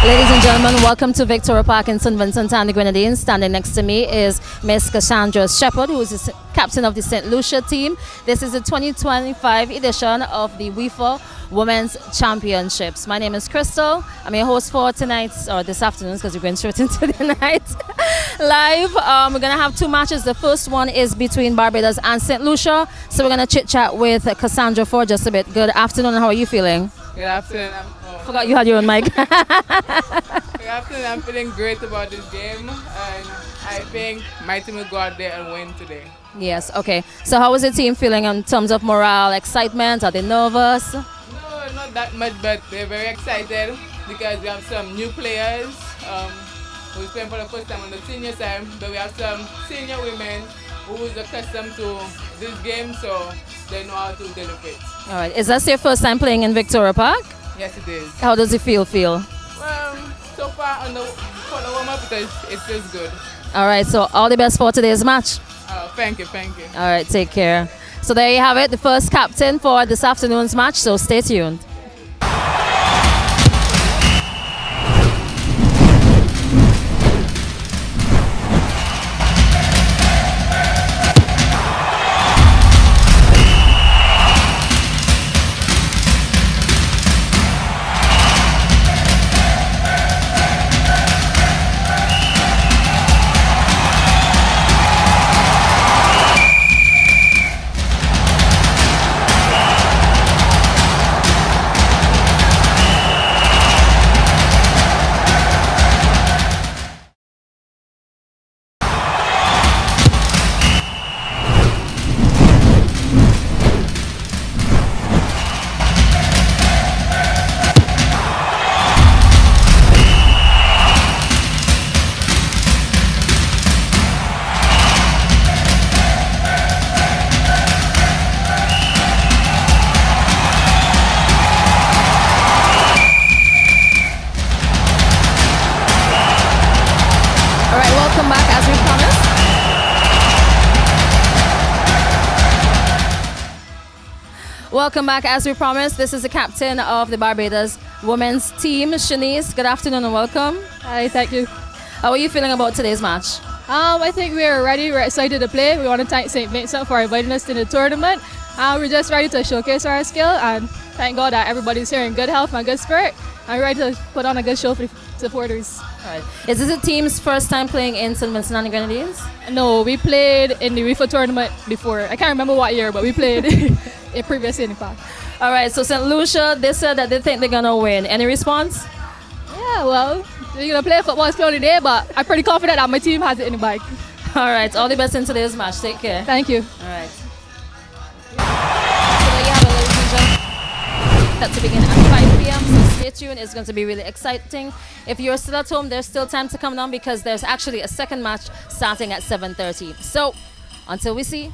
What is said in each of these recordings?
Ladies and gentlemen, welcome to Victoria Park in St. Vincent and the Grenadines. Standing next to me is Miss Cassandra Shepherd, who is the captain of the St. Lucia team. This is the 2025 edition of the Wifa Women's Championships. My name is Crystal. I'm your host for tonight's, or this afternoon, because we're going straight into the night live. We're going to have two matches. The first one is between Barbados and St. Lucia. So we're going to chit-chat with Cassandra for just a bit. Good afternoon. How are you feeling? Good afternoon. Forgot you had your own mic. Good afternoon. I'm feeling great about this game, and I think my team will go out there and win today. Yes, okay. So how is the team feeling in terms of morale, excitement? Are they nervous? No, not that much, but they're very excited because we have some new players who's playing for the first time on the senior side, but we have some senior women who's accustomed to this game, so they know how to deal with it. All right. Is that your first time playing in Victoria Park? Yes, it is. How does it feel? Well, so far for the warm-up, it feels good. All right. So all the best for today's match. Thank you. All right. Take care. So there you have it, the first captain for this afternoon's match. So stay tuned. Welcome back. As we promised, this is the captain of the Barbados women's team, Shanice. Good afternoon and welcome. Hi, thank you. How are you feeling about today's match? I think we're ready. We're excited to play. We want to thank St. Vincent for inviting us to the tournament. We're just ready to showcase our skill, and thank God that everybody's here in good health and good spirit. And we're ready to put on a good show for the supporters. All right. Is this the team's first time playing in St. Vincent and the Grenadines? No, we played in the Wifa tournament before. I can't remember what year, but we played in previous in the past. All right, so St. Lucia, they said that they think they're going to win. Any response? Yeah, well, we're going to play football still today, but I'm pretty confident that my team has it in the bag. All right, all the best in today's match. Take care. Thank you. All right. So there you have it, ladies and gentlemen. That's to begin at 5 p.m., so stay tuned. It's going to be really exciting. If you're still at home, there's still time to come down because there's actually a second match starting at 7:30. So, until we see.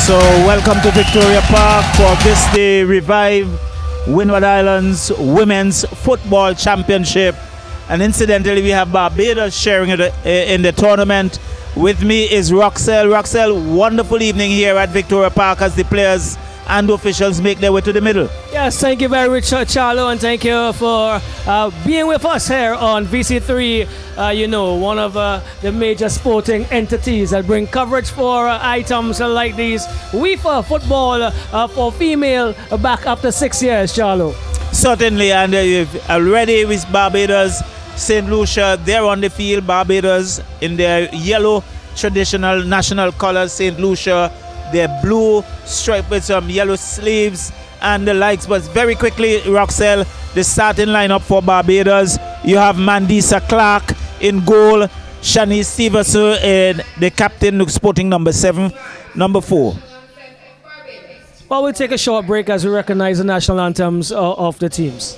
So welcome to Victoria Park for this the Revive Windward Islands Women's Football Championship. And incidentally, we have Barbados sharing it in the tournament. With me is Roxelle. Roxelle, wonderful evening here at Victoria Park as the players and officials make their way to the middle. Yes, thank you very much, Charlo, and thank you for being with us here on VC3, one of the major sporting entities that bring coverage for items like these. Wifa football for female back after 6 years, Charlo. Certainly, and already with Barbados, St. Lucia, they're on the field. Barbados in their yellow traditional national colors, St. Lucia, their blue stripe with some yellow sleeves and the likes. But very quickly, Roxelle, the starting lineup for Barbados. You have Mandisa Clark in goal, Shani Stevenson, and the captain sporting number 7, number 4. Well, we'll take a short break as we recognize the national anthems of the teams.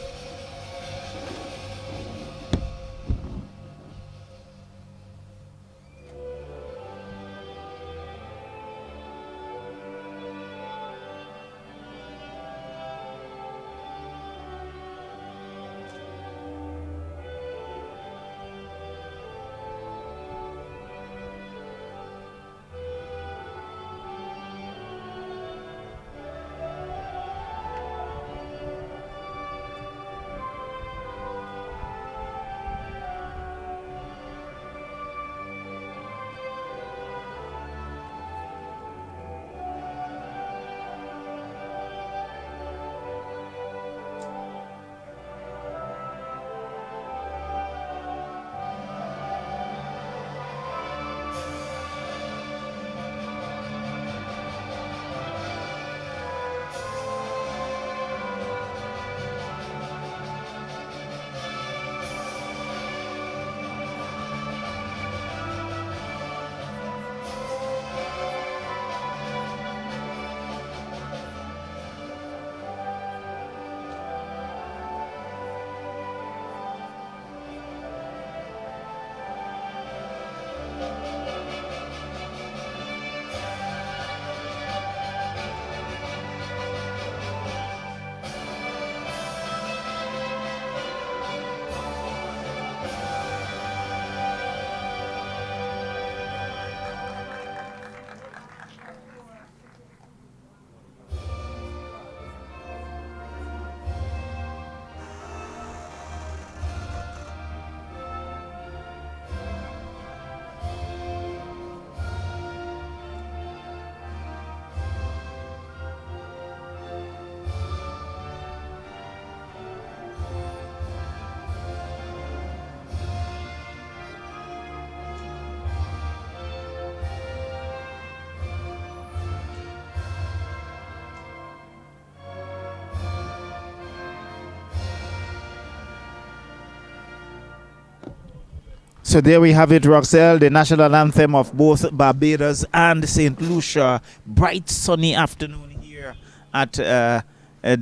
So there we have it, Roxelle, the national anthem of both Barbados and St. Lucia. Bright sunny afternoon here at the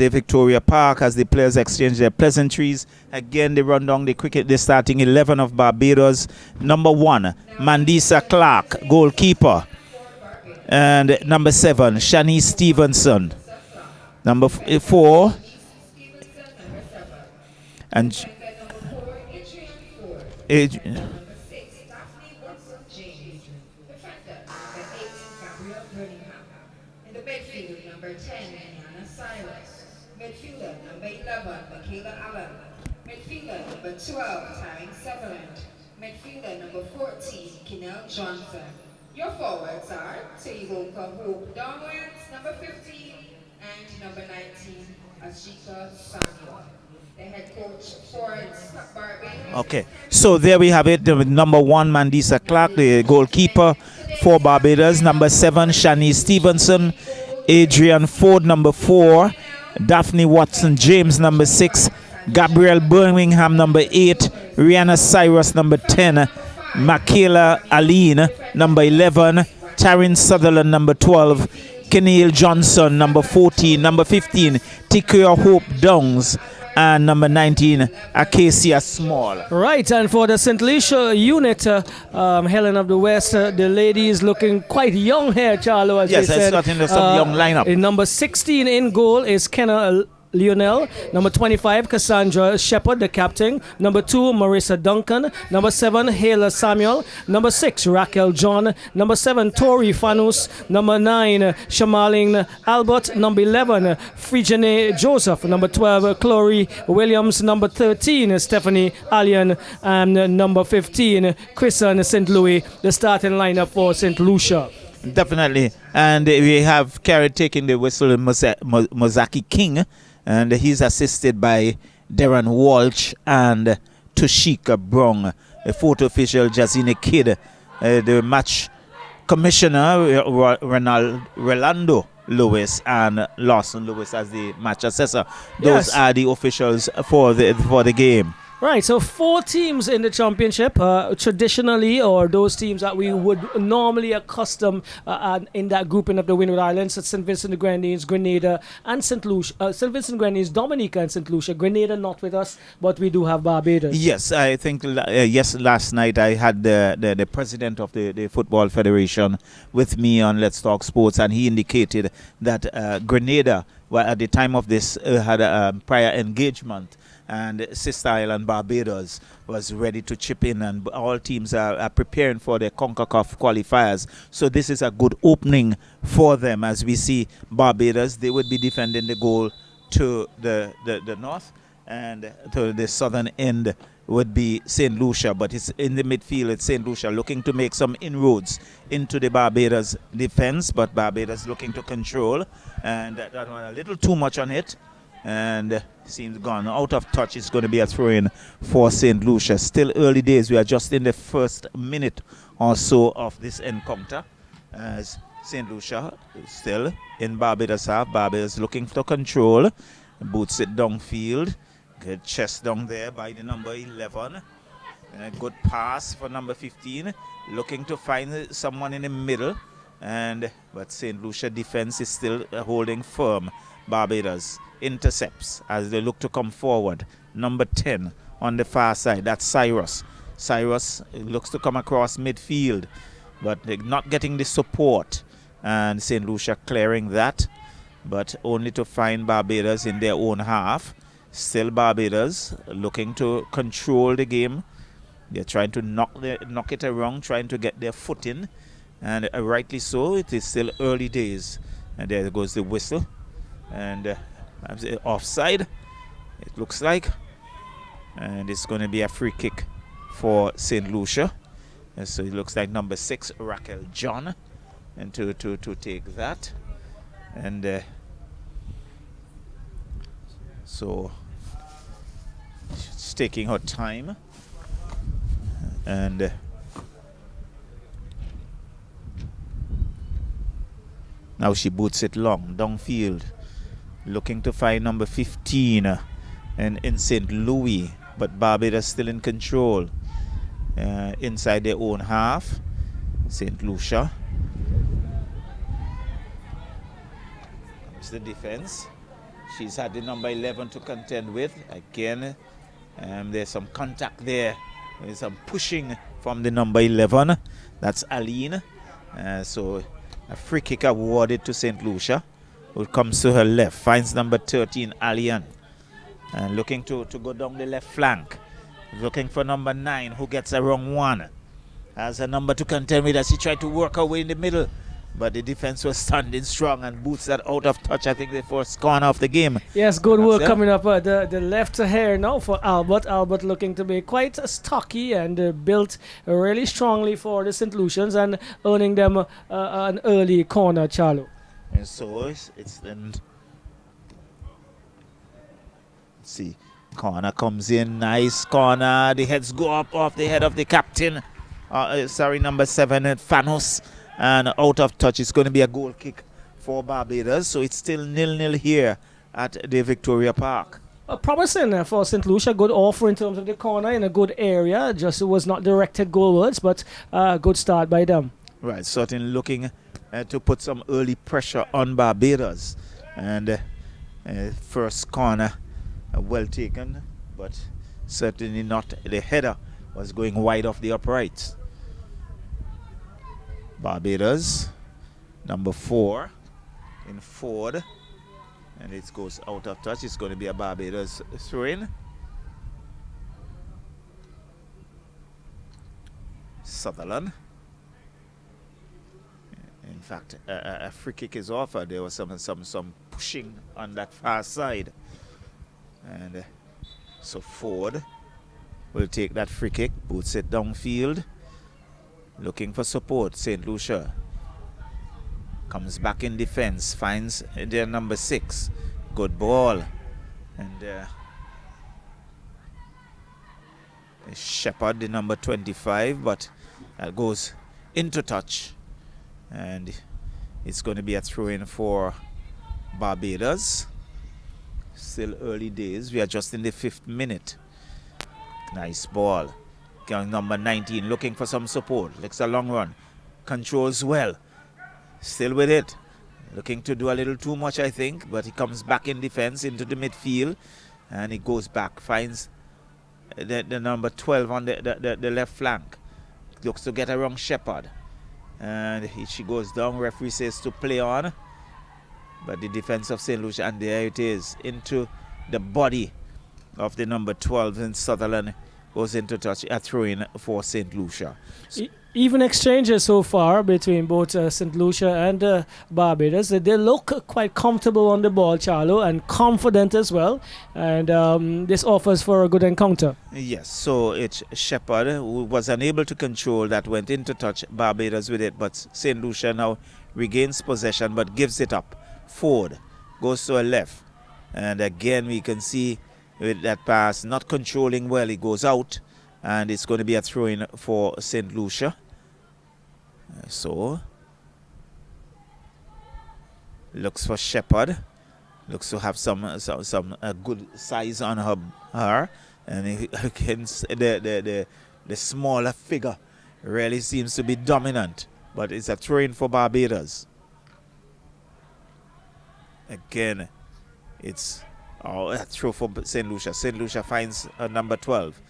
Victoria Park as the players exchange their pleasantries. Again, they run down the starting 11 of Barbados. Number 1, Mandisa Clark, goalkeeper. And number 7, Shani Stevenson. Number 4, and Johnson. Your forwards are Teiwoka Hope Donwans, number 15, and number 19, Ashika Samuel. The head coach for Barbados. Okay, so there we have it. The number 1, Mandisa Clark, the goalkeeper for Barbados. Number 7, Shani Stevenson. Adrian Ford, number 4. Daphne Watson James, number 6. Gabrielle Birmingham, number 8. Rihanna Cyrus, number 10. Michaela Aline, number 11. Taryn Sutherland, number 12. Keneal Johnson, number 14. Number 15, Tikua Hope Downs. and number 19, Acacia Small. Right, and for the St. Lucia unit, Helen of the West, the ladies looking quite young here, Charlo, as Yes, they it's said. starting some young lineup. In number 16 in goal is Kenna Lionel. Number 25, Cassandra Shepard, the captain. Number 2, Marissa Duncan. Number 7, Hayla Samuel. Number 6, Raquel John. Number 7, Tori Fanus. Number 9, Shamaline Albert. Number 11, Frijane Joseph. Number 12, Chloe Williams. Number 13, Stephanie Allen. And number 15, Kristen St. Louis, the starting lineup for St. Lucia. Definitely. And we have Carrie taking the whistle, Mozaki King. And he's assisted by Darren Walsh and Toshika Brong, a photo official, Jazine Kidd, the match commissioner, Rolando Lewis, and Lawson Lewis as the match assessor. Those are the officials for the game. Right, so 4 teams in the championship, traditionally, or those teams that we would normally accustom in that grouping of the Windward Islands, St. Vincent and Grenadines, Grenada, and St. Lucia. St. Vincent and Grenadines, Dominica, and St. Lucia. Grenada not with us, but we do have Barbados. Yes, I think last night I had the president of the Football Federation with me on Let's Talk Sports, and he indicated that Grenada, at the time of this, had a prior engagement, and Sister Island Barbados was ready to chip in, and all teams are preparing for the CONCACAF qualifiers. So this is a good opening for them. As we see Barbados, they would be defending the goal to the north, and to the southern end would be St. Lucia, but it's in the midfield. It's St. Lucia looking to make some inroads into the Barbados defense, but Barbados looking to control, and that one a little too much on it, and seems gone out of touch. It's going to be a throw-in for St. Lucia. Still early days. We are just in the first minute or so of this encounter, as St. Lucia is still in Barbados half. Barbados looking to control, boots it downfield. Good chest down there by the number 11. And a good pass for number 15. Looking to find someone in the middle. But St. Lucia defense is still holding firm. Barbados intercepts as they look to come forward. Number 10 on the far side. That's Cyrus. Cyrus looks to come across midfield, but they're not getting the support. And St. Lucia clearing that, but only to find Barbados in their own half. Still Barbados looking to control the game. They're trying to knock it around, trying to get their foot in. And rightly so, it is still early days. And there goes the whistle. And offside, it looks like. And it's going to be a free kick for St. Lucia. And so it looks like number 6, Raquel John, and to take that. And so she's taking her time. And now she boots it long downfield, looking to find number 15 and in St. Louis, but Barbados still in control inside their own half. St. Lucia. Comes the defense. She's had the number 11 to contend with. Again, there's some contact there. There's some pushing from the number 11. That's Aline. So a free kick awarded to St. Lucia, who comes to her left, finds number 13, Alien, and looking to go down the left flank, looking for number 9, who gets a wrong one. Has a number to contend with as she tried to work her way in the middle, but the defense was standing strong and boots that out of touch. I think the first corner of the game. Yes, good work coming up. The left here now for Albert. Albert looking to be quite stocky and built really strongly for the St. Lucians, and earning them an early corner, Charlo. And so it's then. Let's see. Corner comes in. Nice corner. The heads go up off the head of the captain. Number 7, Fanos. And out of touch. It's going to be a goal kick for Barbados. So it's still 0-0 here at the Victoria Park. Promising for St. Lucia. Good offer in terms of the corner in a good area. Just it was not directed goalwards, but good start by them. Right. Certainly looking to put some early pressure on Barbados. And first corner Well taken, but certainly not. The header was going wide off the uprights. Barbados, number 4 in forward, and it goes out of touch. It's going to be a Barbados throw-in. Sutherland. In fact, a free kick is offered. There was some pushing on that far side, and so Ford will take that free kick, boots it downfield, looking for support. St. Lucia comes back in defense, finds their number 6. Good ball, and Shepherd, the number 25, but that goes into touch, and it's going to be a throw-in for Barbados. Still early days. We are just in the 5th minute. Nice ball. Number 19 looking for some support. Looks a long run. Controls well. Still with it. Looking to do a little too much, I think, but he comes back in defense into the midfield, and he goes back, finds the number 12 on the left flank. Looks to get around Shepherd, and she goes down. Referee says to play on, but the defense of St. Lucia, and there it is, into the body of the number 12, and Sutherland goes into touch. A throw-in for St. Lucia. Even exchanges so far between both St. Lucia and Barbados. They look quite comfortable on the ball, Charlo, and confident as well. And this offers for a good encounter. Yes, so it's Shepherd who was unable to control that, went into touch. Barbados with it, but St. Lucia now regains possession but gives it up. Ford goes to a left, and again we can see with that pass not controlling well, it goes out, and it's going to be a throw-in for St. Lucia. So looks for Shepherd, looks to have some good size on her, and against the smaller figure really seems to be dominant, but it's a throw-in for Barbados. Again, it's a throw for St. Lucia. St. Lucia finds number 12,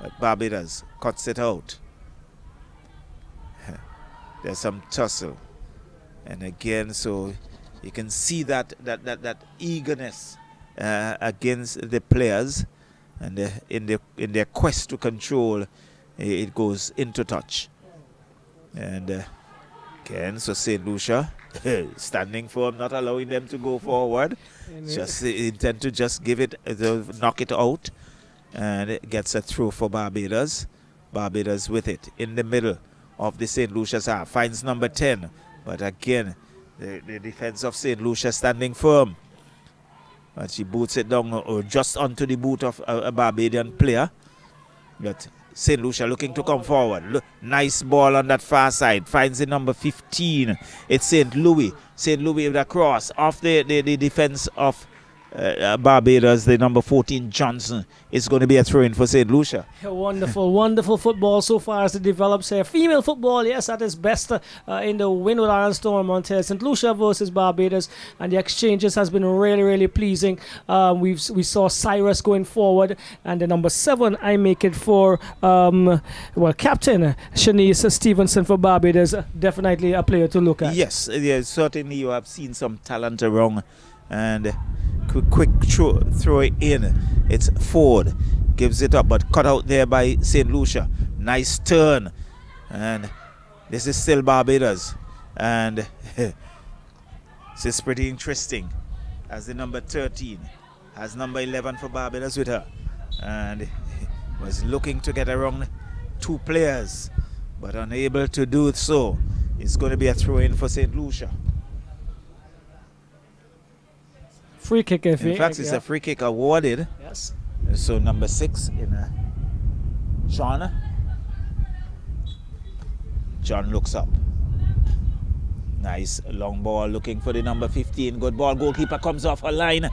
but Barbados cuts it out. There's some tussle, and again, so you can see that eagerness against the players, and in their quest to control, it goes into touch. And again, so St. Lucia standing firm, not allowing them to go forward. Just intend to just give it, knock it out, and it gets a throw for Barbados. Barbados with it in the middle of the St. Lucia's half, finds number 10, but again the defense of St. Lucia standing firm, but she boots it down or just onto the boot of a Barbadian player. But St. Lucia looking to come forward. Look, nice ball on that far side, finds the number 15. It's St. Louis with a cross off the defense of Barbados. The number 14 Johnson is going to be a throw-in for St. Lucia. Wonderful football so far as it develops here. Female football, yes, at its best in the Windward Islands tournament here. St. Lucia versus Barbados, and the exchanges has been really pleasing. We saw Cyrus going forward, and the number 7 I make it for Captain Shanice Stevenson for Barbados. Definitely a player to look at. Yes, certainly you have seen some talent around, and quick throw it in. It's Ford, gives it up, but cut out there by St. Lucia. Nice turn, and this is still Barbados, and this is pretty interesting, as the number 13 has number 11 for Barbados with her, and was looking to get around 2 players, but unable to do so. It's going to be a throw-in for St. Lucia. Free kick, in fact, it's a free kick awarded. Yes. So number 6 in John. John looks up. Nice long ball looking for the number 15. Good ball. Goalkeeper comes off a line,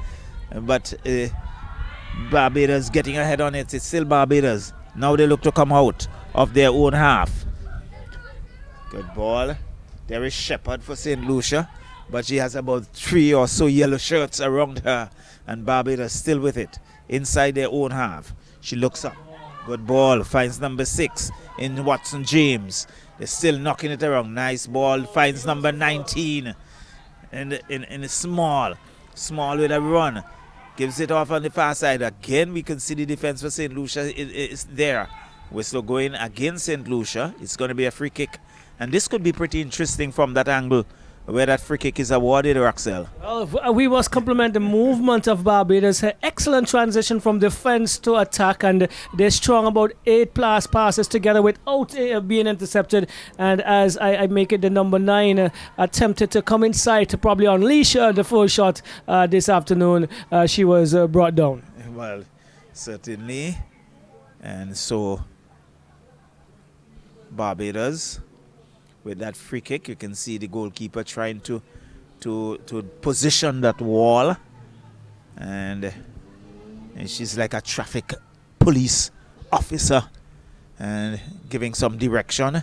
but Barbados getting ahead on it. It's still Barbados. Now they look to come out of their own half. Good ball. There is Shepherd for St. Lucia, but she has about 3 or so yellow shirts around her, and Barbados still with it. inside their own half. She looks up. Good ball. Finds number 6 in Watson James. They're still knocking it around. Nice ball. Finds number 19 in a small with a run. Gives it off on the far side. Again, we can see the defense for St. Lucia is there. Whistle going against St. Lucia. It's going to be a free kick. And this could be pretty interesting from that angle where that free kick is awarded, Roxelle. Well, we must compliment the movement of Barbados. Her excellent transition from defense to attack, and they're strong about 8 plus passes together without being intercepted. And as I make it, the number 9 attempted to come inside to probably unleash the full shot this afternoon. She was brought down. Well, certainly. And so Barbados with that free kick, you can see the goalkeeper trying to position that wall, and she's like a traffic police officer and giving some direction.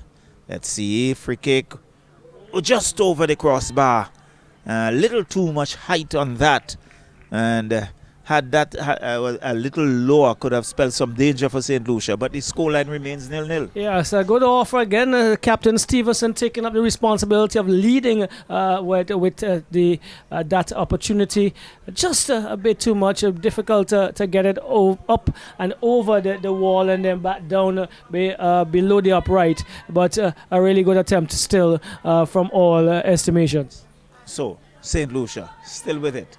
Let's see, free kick just over the crossbar, a little too much height on that, and had that a little lower could have spelled some danger for St. Lucia, but the scoreline remains 0-0. Yes, a good offer again. Captain Stevenson taking up the responsibility of leading with that opportunity. Just a bit too much, difficult to get it up and over the wall and then back down below the upright. But a really good attempt still from all estimations. So, St. Lucia still with it.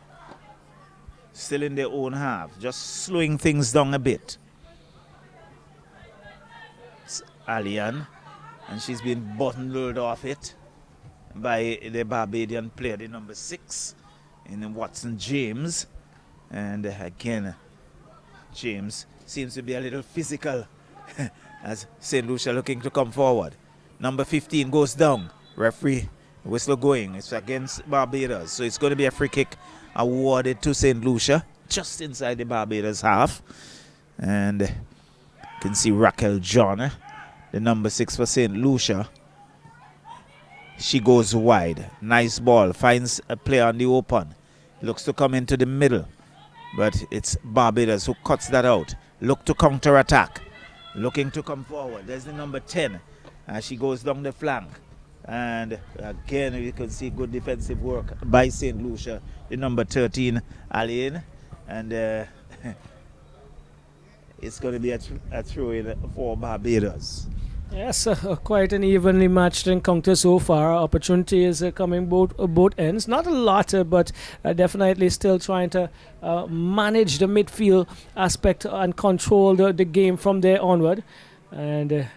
Still in their own half, just slowing things down a bit. It's Alien, and she's been bundled off it by the Barbadian player, the number 6 in Watson James. And again, James seems to be a little physical as St. Lucia looking to come forward. Number 15 goes down. Referee whistle going. It's against Barbados, so it's going to be a free kick awarded to St. Lucia just inside the Barbados half. And you can see Raquel John, the number 6 for St. Lucia. She goes wide. Nice ball. Finds a player on the open. Looks to come into the middle, but it's Barbados who cuts that out. Look to counter attack. Looking to come forward. There's the number 10 as she goes down the flank. And again, you can see good defensive work by St. Lucia, the number 13, Alain. And it's going to be a throw-in for Barbados. Yes, quite an evenly matched encounter so far. Opportunity is coming both ends. Not a lot, but definitely still trying to manage the midfield aspect and control the game from there onward. And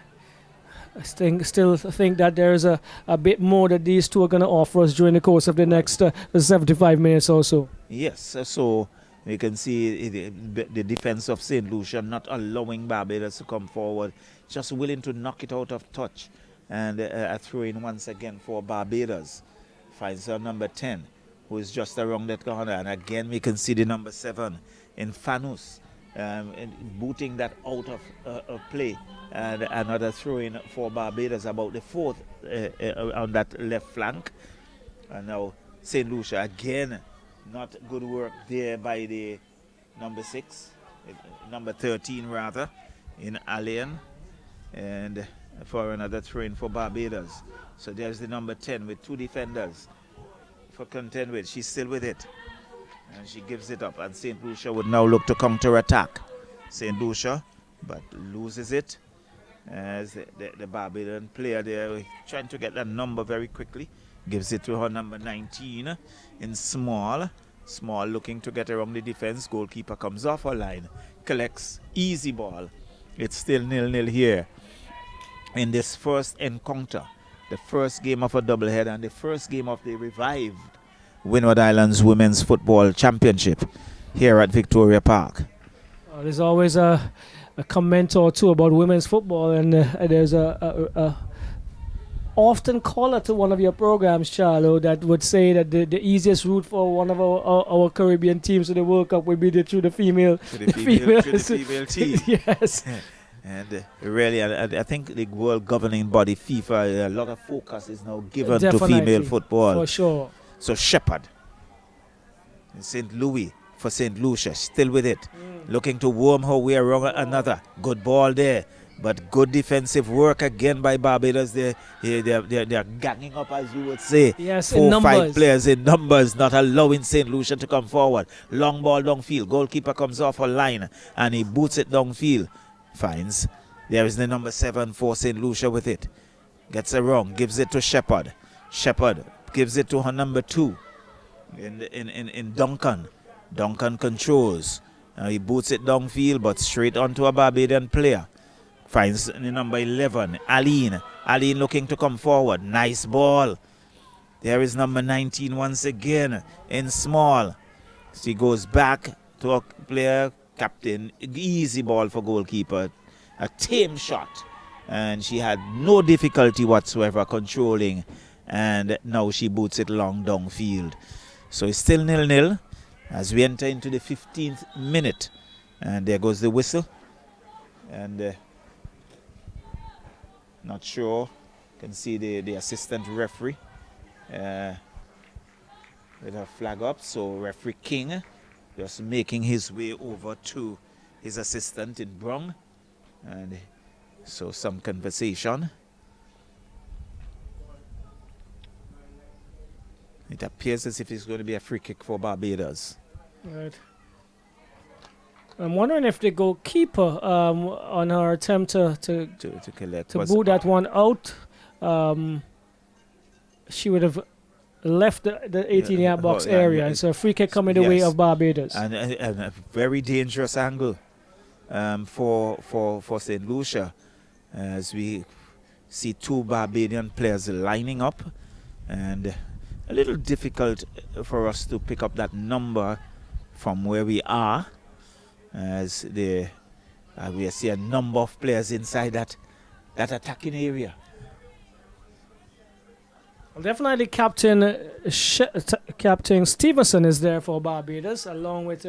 I still think that there's a bit more that these two are going to offer us during the course of the next 75 minutes or so. Yes, so you can see the defense of St. Lucia not allowing Barbados to come forward, just willing to knock it out of touch. And a throw-in once again for Barbados. Finds her number 10, who is just around that corner. And again, we can see the number 7 in Fanus. Booting that out of play, and another throw-in for Barbados, about the 4th on that left flank. And now St. Lucia again, not good work there by the number 6, number 13 rather, in Alain, and for another throw-in for Barbados. So there's the number 10 with 2 defenders for contend with. She's still with it. And she gives it up, and St. Lucia would now look to counter-attack. St. Lucia, but loses it as the Barbadian player there trying to get that number very quickly. Gives it to her number 19 in Small. Small looking to get around the defense. Goalkeeper comes off her line, collects easy ball. It's still 0-0 here in this first encounter. The first game of a doubleheader and the first game of the revived Windward Islands Women's Football Championship here at Victoria Park. There's always a comment or two about women's football, and there's a often caller to one of your programs, Charlo, that would say that the easiest route for one of our Caribbean teams to the World Cup would be through the female team. Yes. And really, I think the world governing body, FIFA, a lot of focus is now given Definitely, to female football. For sure. So Shepherd in St. Louis for St. Lucia. Still with it. Looking to worm her way around another. Good ball there. But good defensive work again by Barbados. They're ganging up, as you would say. Yes, 4 or 5 players in numbers, not allowing St. Lucia to come forward. Long ball downfield. Goalkeeper comes off a line and he boots it downfield. Finds. There is the number 7 for St. Lucia with it. Gets it wrong. Gives it to Shepherd. Shepherd gives it to her number 2 in Duncan. Duncan controls. He boots it downfield, but straight onto a Barbadian player. Finds the number 11, Aline. Aline looking to come forward. Nice ball. There is number 19 once again in small. She goes back to a player, captain. Easy ball for goalkeeper. A tame shot. And she had no difficulty whatsoever controlling. And now she boots it long downfield. So it's still 0-0 as we enter into the 15th minute. And there goes the whistle. And not sure. Can see the assistant referee with her flag up. So referee King just making his way over to his assistant in brown. And so some conversation. It appears as if it's going to be a free kick for Barbados. Right. I'm wondering if the goalkeeper on her attempt to collect to boot that one out, she would have left the 18-yard box area. And so a free kick coming the way of Barbados. And a very dangerous angle for St. Lucia, as we see 2 Barbadian players lining up, and a little difficult for us to pick up that number from where we are, as we see a number of players inside that attacking area. Well, definitely Captain Stevenson is there for Barbados, along with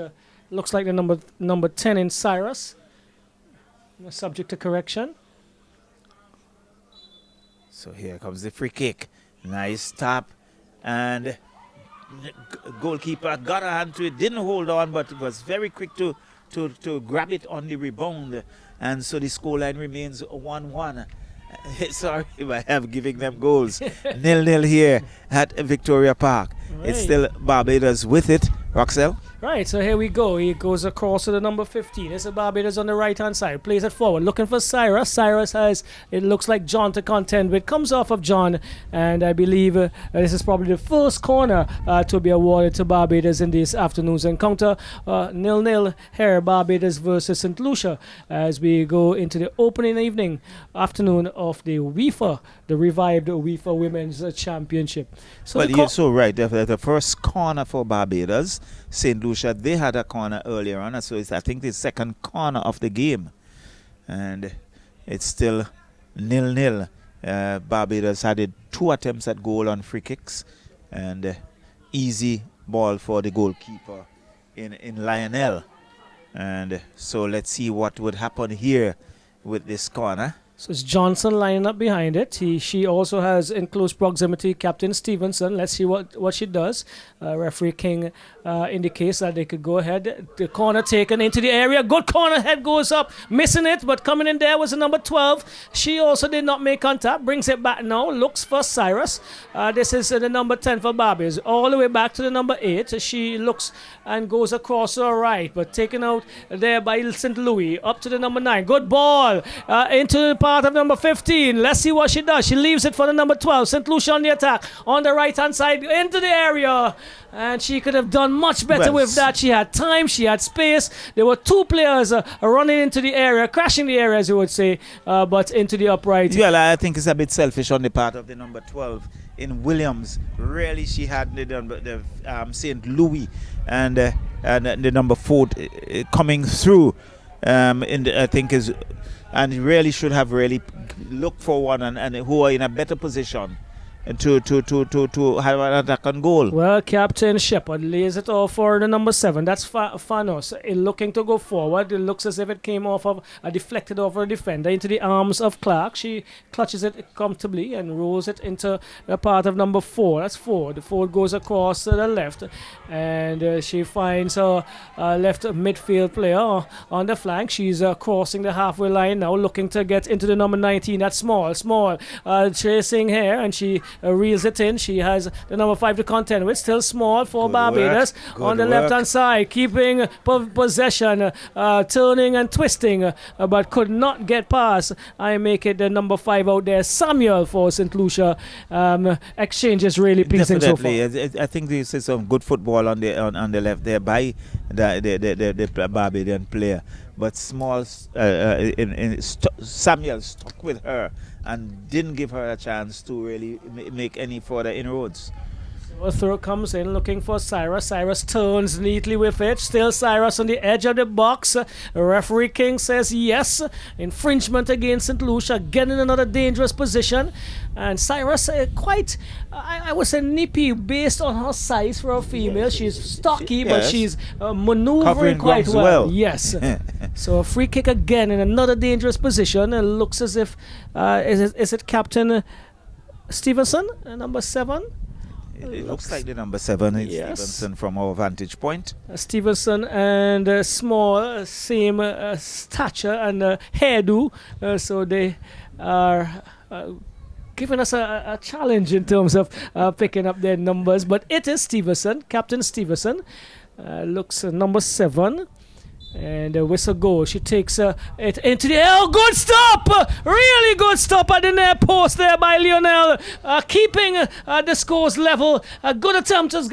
looks like the number 10 in Cyrus, subject to correction. So here comes the free kick. Nice tap, and goalkeeper got a hand to it, didn't hold on, but was very quick to grab it on the rebound, and so the scoreline remains 1-1. Sorry if I am giving them goals. 0-0 here at Victoria Park. Right. It's still Barbados with it. Roxelle? Right, so here we go. He goes across to the number 15. This is Barbados on the right-hand side. Plays it forward. Looking for Cyrus. Cyrus has, it looks like John to contend with. Comes off of John. And I believe this is probably the first corner to be awarded to Barbados in this afternoon's encounter. 0-0 here, Barbados versus St. Lucia, as we go into the opening afternoon of the Wifa, the revived Wifa Women's Championship. So well, you're so right. The first corner for Barbados, St. Lucia, they had a corner earlier on, so it's, I think, the second corner of the game. And it's still 0-0. Barbados had 2 attempts at goal on free kicks, and easy ball for the goalkeeper in Lionel. And so let's see what would happen here with this corner. So it's Johnson lining up behind it. She also has in close proximity Captain Stevenson. Let's see what she does. Referee King indicates that they could go ahead. The corner taken into the area. Good corner, head goes up, missing it, but coming in there was the number 12. She also did not make contact. Brings it back now. Looks for Cyrus. This is the number 10 for Barbados. All the way back to the number 8. She looks and goes across her right, but taken out there by St. Louis. Up to the number 9. Good ball into the part of number 15. Let's see what she does. She leaves it for the number 12. St. Lucia on the attack. On the right-hand side into the area. And she could have done much better with that. She had time. She had space. There were 2 players running into the area, crashing the area, as you would say, but into the upright. Well, I think it's a bit selfish on the part of the number 12 in Williams. Really, she had the St. Louis and the number 4 coming through. I think is, and really should have really looked for one and who are in a better position to have an attack on goal. Well, Captain Shepard lays it off for the number 7. That's Fanos. Looking to go forward. It looks as if it came off of deflected off a defender into the arms of Clark. She clutches it comfortably and rolls it into the part of number 4. That's Ford. Ford goes across to the left, and she finds her left midfield player on the flank. She's crossing the halfway line now, looking to get into the number 19. That's Small. Chasing here, and she reels it in. She has the number 5 to contend with. Still Small for Barbados on the left hand side, keeping possession, turning and twisting, but could not get past. I make it the number 5 out there, Samuel for St. Lucia. Exchange is really pleasing so far. I think this is some good football on the left there by the Barbadian player. But Samuel stuck with her and didn't give her a chance to really make any further inroads. A throw comes in looking for Cyrus. Cyrus turns neatly with it. Still Cyrus on the edge of the box. Referee King says yes. Infringement against St. Lucia. Getting another dangerous position. And Cyrus quite, I would say, nippy based on her size for a female. She's stocky, but she's maneuvering quite well. Yes. So a free kick again in another dangerous position. It looks as if, is it Captain Stevenson, number 7? It looks like the number 7 is Stevenson from our vantage point. Stevenson and Small, same stature and hairdo, so they are giving us a challenge in terms of picking up their numbers. But it is Stevenson, Captain Stevenson, looks number 7. And a whistle goes. She takes it into the air. Good stop! Really good stop at the near post there by Lionel. Keeping the scores level. A good attempt as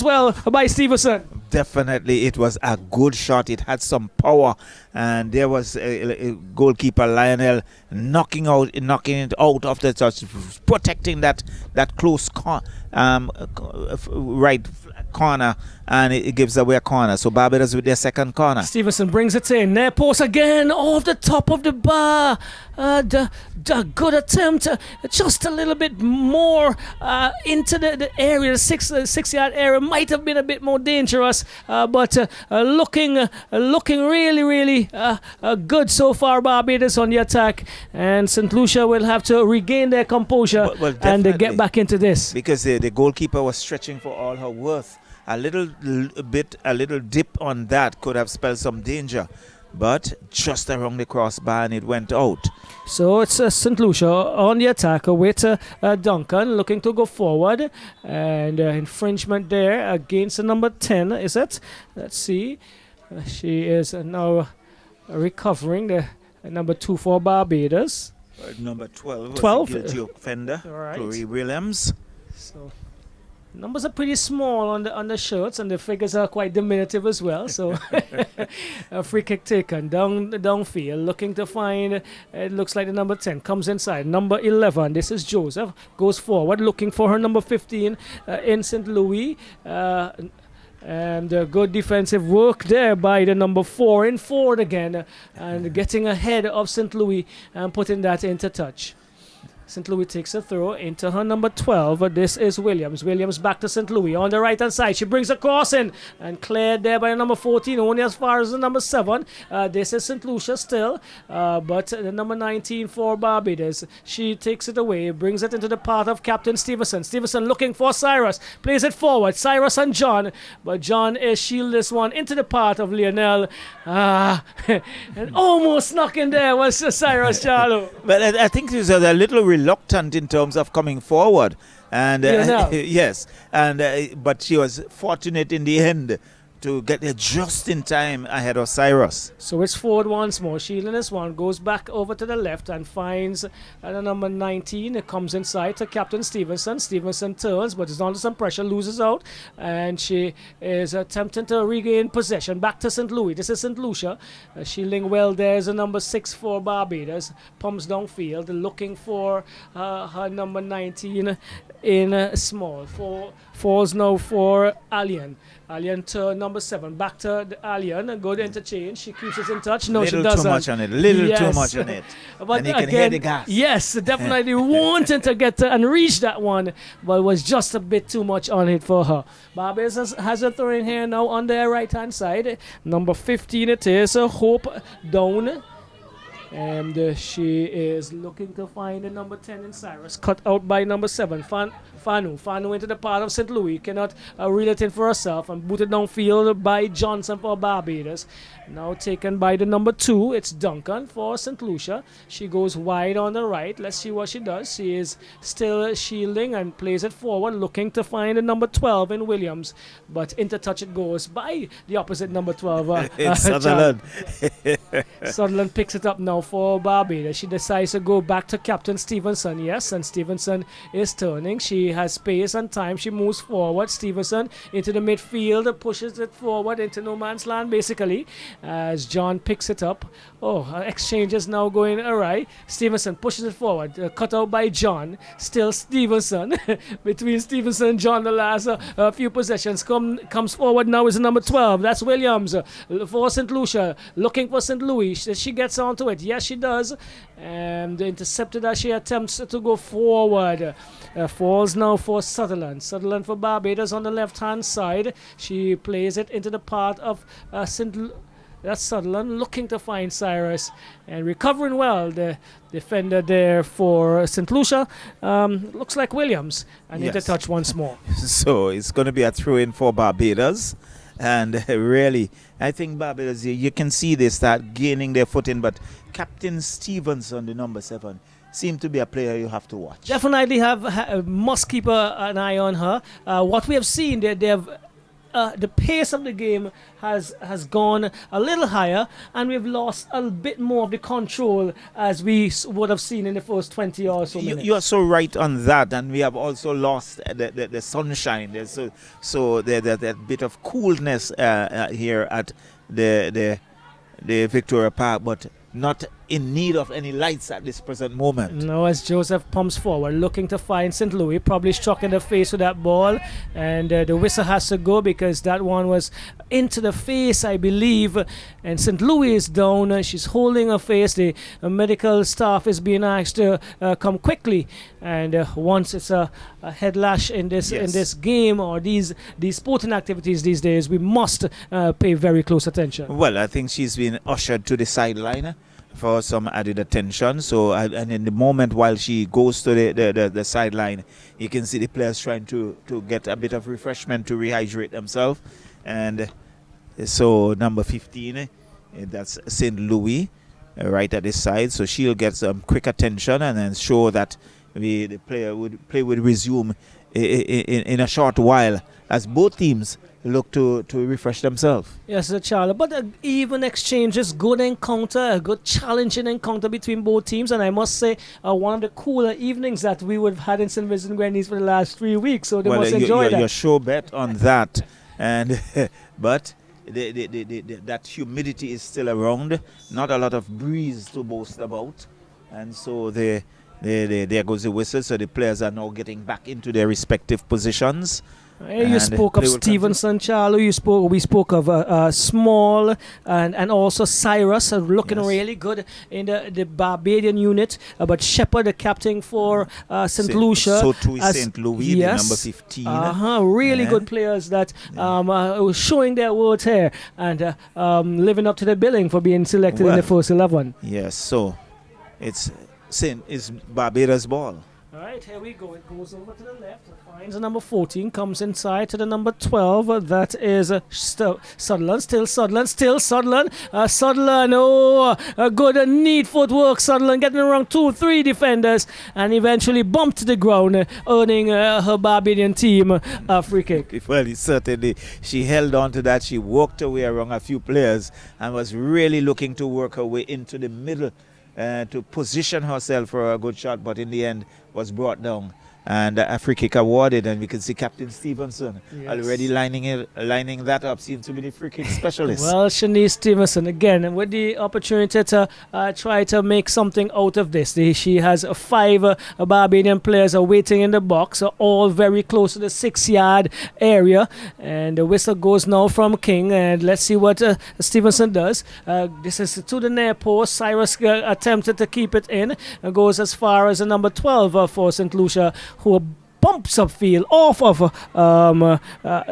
well by Stevenson. Definitely, it was a good shot. It had some power. And there was a goalkeeper, Lionel, knocking it out of the touch, protecting that close right corner, and it gives away a corner. So Barbados with their second corner. Stevenson brings it in. Near post again, off the top of the bar. The good attempt, just a little bit more into the area, the 6-yard area. Might have been a bit more dangerous, but looking really good so far. Barbados on the attack, and St. Lucia will have to regain their composure and get back into this. Because the goalkeeper was stretching for all her worth. A little dip on that could have spelled some danger, but just around the crossbar and it went out. So it's St. Lucia on the attack with Duncan looking to go forward, and infringement there against the number 10, is it? Let's see. She is now recovering, the number 2 for Barbados. Number 12 was the guilty offender, right. Chloe Williams. So numbers are pretty small on the shirts, and the figures are quite diminutive as well. So a free kick taken downfield, looking to find. It looks like the number 10 comes inside. Number 11. This is Joseph. Goes forward, looking for her number 15 in St. Louis. And good defensive work there by the number 4 in Ford again, and getting ahead of St. Louis and putting that into touch. St. Louis takes a throw into her number 12. This is Williams. Williams back to St. Louis on the right hand side. She brings a cross in and cleared there by number 14, only as far as the number 7. This is St. Lucia still, but the number 19 for Barbados. She takes it away, brings it into the path of Captain Stevenson. Stevenson looking for Cyrus, plays it forward. Cyrus and John, but John is shielded this one into the path of Lionel. And almost knocking there was Cyrus Charlo. But I think he was a little reluctant in terms of coming forward, and yes, and but she was fortunate in the end to get there just in time ahead of Cyrus. So it's Ford once more. Shielding this one, goes back over to the left and finds the number 19. It comes inside to Captain Stevenson. Stevenson turns, but is under some pressure, loses out, and she is attempting to regain possession. Back to St. Louis. This is St. Lucia. Shielding well there is a number 6 for Barbados. Pumps downfield, looking for her number 19 in Small for falls now for Alien. Alien to number 7. Back to the Alien. A good interchange. She keeps us in touch. No, she doesn't. Too much on it. Little too much on it. But and you can hear the gas. Yes, definitely wanting to get to and reach that one, but it was just a bit too much on it for her. Barbados has a throw in here now on their right-hand side. Number 15 it is. Hope down. And she is looking to find the number 10 in Cyrus. Cut out by number 7, Fanu. Fanu into the part of St. Louis. Cannot reel it in for herself. And booted downfield by Johnson for Barbados. Now taken by the number 2. It's Duncan for St. Lucia. She goes wide on the right. Let's see what she does. She is still shielding and plays it forward. Looking to find the number 12 in Williams. But into touch it goes by the opposite number 12. It's Sutherland. Sutherland picks it up now for Barbados. She decides to go back to Captain Stevenson. Yes, and Stevenson is turning. She has space and time. She moves forward. Stevenson into the midfield, pushes it forward into no man's land basically as John picks it up. Exchange is now going awry. Stevenson pushes it forward. Cut out by John. Still Stevenson. Between Stevenson and John, the last few possessions. Comes forward now is the number 12. That's Williams for St. Lucia. Looking for St. Louis. She gets onto it. Yes, she does. And intercepted as she attempts to go forward. Falls now for Sutherland. Sutherland for Barbados on the left-hand side. She plays it into the part of That's Sutherland looking to find Cyrus and recovering well. The defender there for St. Lucia looks like Williams and into touch once more. So it's going to be a throw-in for Barbados. And really, I think Barbados, you can see they start gaining their footing, but Captain Stevenson, the number 7, seems to be a player you have to watch. Definitely must keep an eye on her. What we have seen, they have the pace of the game has gone a little higher, and we've lost a bit more of the control as we would have seen in the first 20 or so minutes. You are so right on that, and we have also lost the sunshine. There's so that bit of coolness here at the Victoria Park, but not in need of any lights at this present moment. No, as Joseph pumps forward, looking to find St. Louis, probably struck in the face with that ball, and the whistle has to go because that one was into the face, I believe, and St. Louis is down. She's holding her face. The medical staff is being asked to come quickly, and once it's a head lash in this game or these sporting activities these days, we must pay very close attention. Well, I think she's been ushered to the sideline for some added attention. So, and in the moment while she goes to the sideline, you can see the players trying to get a bit of refreshment to rehydrate themselves. And so number 15, that's St. Louis, right at this side. So she'll get some quick attention and then show that the play would resume in a short while as both teams look to refresh themselves. Yes, Charlie. But even exchanges, good encounter, a good challenging encounter between both teams. And I must say, one of the cooler evenings that we would have had in St. Vincent Grenadines for the last 3 weeks. So they must enjoy that. Your show bet on that. And but that humidity is still around. Not a lot of breeze to boast about. And so there goes the whistle. So the players are now getting back into their respective positions. You spoke of Stevenson, Charlo. We spoke of Small and also Cyrus looking really good in the Barbadian unit. But Shepard, the captain for St. Lucia. So too is St. Louis, the number 15. Really good players that showing their worth here and living up to the billing for being selected in the first 11. Yes, so it's Barbados' ball. All right, here we go. It goes over to the left. Finds the number 14. Comes inside to the number 12. That is Sutherland. Still Sutherland. Sutherland. Good neat footwork. Sutherland getting around 2-3 defenders and eventually bumped to the ground, earning her Barbadian team a free kick. Well, certainly she held on to that. She walked away around a few players and was really looking to work her way into the middle to position herself for a good shot, but in the end was brought down and a free kick awarded, and we can see Captain Stevenson already lining that up. Seems to be the free kick specialist. Well, Shanice Stevenson again with the opportunity to try to make something out of this. She has 5 Barbadian players waiting in the box, all very close to the 6-yard area, and the whistle goes now from King, and let's see what Stevenson does. This is to the near post. Cyrus attempted to keep it in, goes as far as the number 12 for St. Lucia, who bumps upfield off of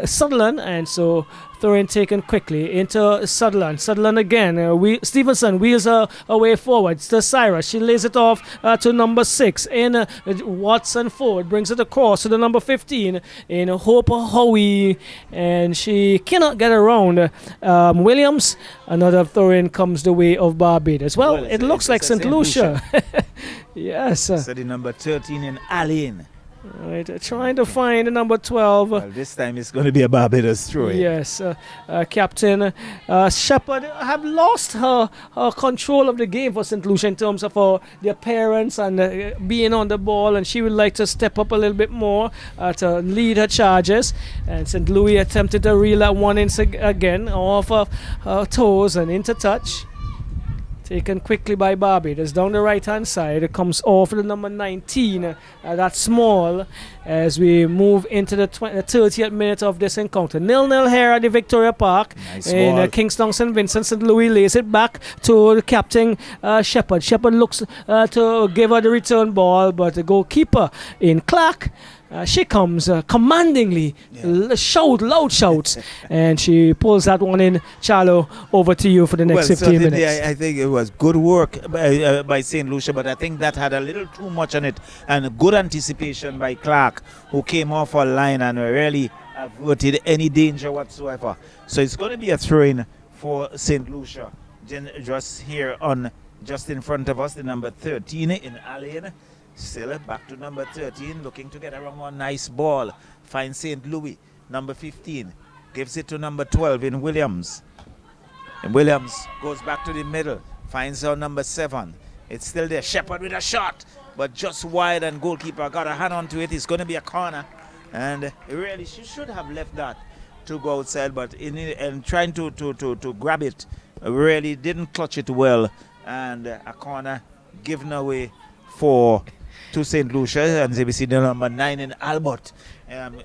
Sutherland, and so throw-in taken quickly into Sutherland. Sutherland again. Stevenson wheels her away forward to Cyrus. She lays it off to number 6 in Watson Ford. Brings it across to the number 15 in Hope Howie, and she cannot get around Williams. Another throw-in comes the way of Barbados. Well, it looks like St. Lucia. Yes. So the number 13 in Allen. Right, trying to find the number 12. Well, this time it's going to be a Barbados throw. Yes, Captain Shepherd have lost her control of the game for St. Lucia in terms of the appearance and being on the ball, and she would like to step up a little bit more to lead her charges. And St. Louis attempted to reel that one in again off of her toes and into touch. Taken quickly by Barbados down the right hand side. It comes off the number 19. That's small as we move into the 30th minute of this encounter. 0-0 here at the Victoria Park in Kingston St. Vincent. St. Louis lays it back to the captain Shepherd. Shepherd looks to give her the return ball, but the goalkeeper in Clark. She comes commandingly, loud shouts, and she pulls that one in. Charlo, over to you for the next 15 minutes. I think it was good work by St. Lucia, but I think that had a little too much on it, and good anticipation by Clark, who came off her line and really averted any danger whatsoever. So it's going to be a throw-in for St. Lucia. Just here just in front of us, the number 13 in Allen. Still back to number 13, looking to get around one nice ball. Finds St. Louis, number 15. Gives it to number 12 in Williams. And Williams goes back to the middle. Finds her number 7. It's still there. Shepherd with a shot, but just wide, and goalkeeper got a hand onto it. It's going to be a corner. And really, she should have left that to go outside, but in trying to grab it, really didn't clutch it well. And a corner given away to St. Lucia, and we see the number 9 in Albert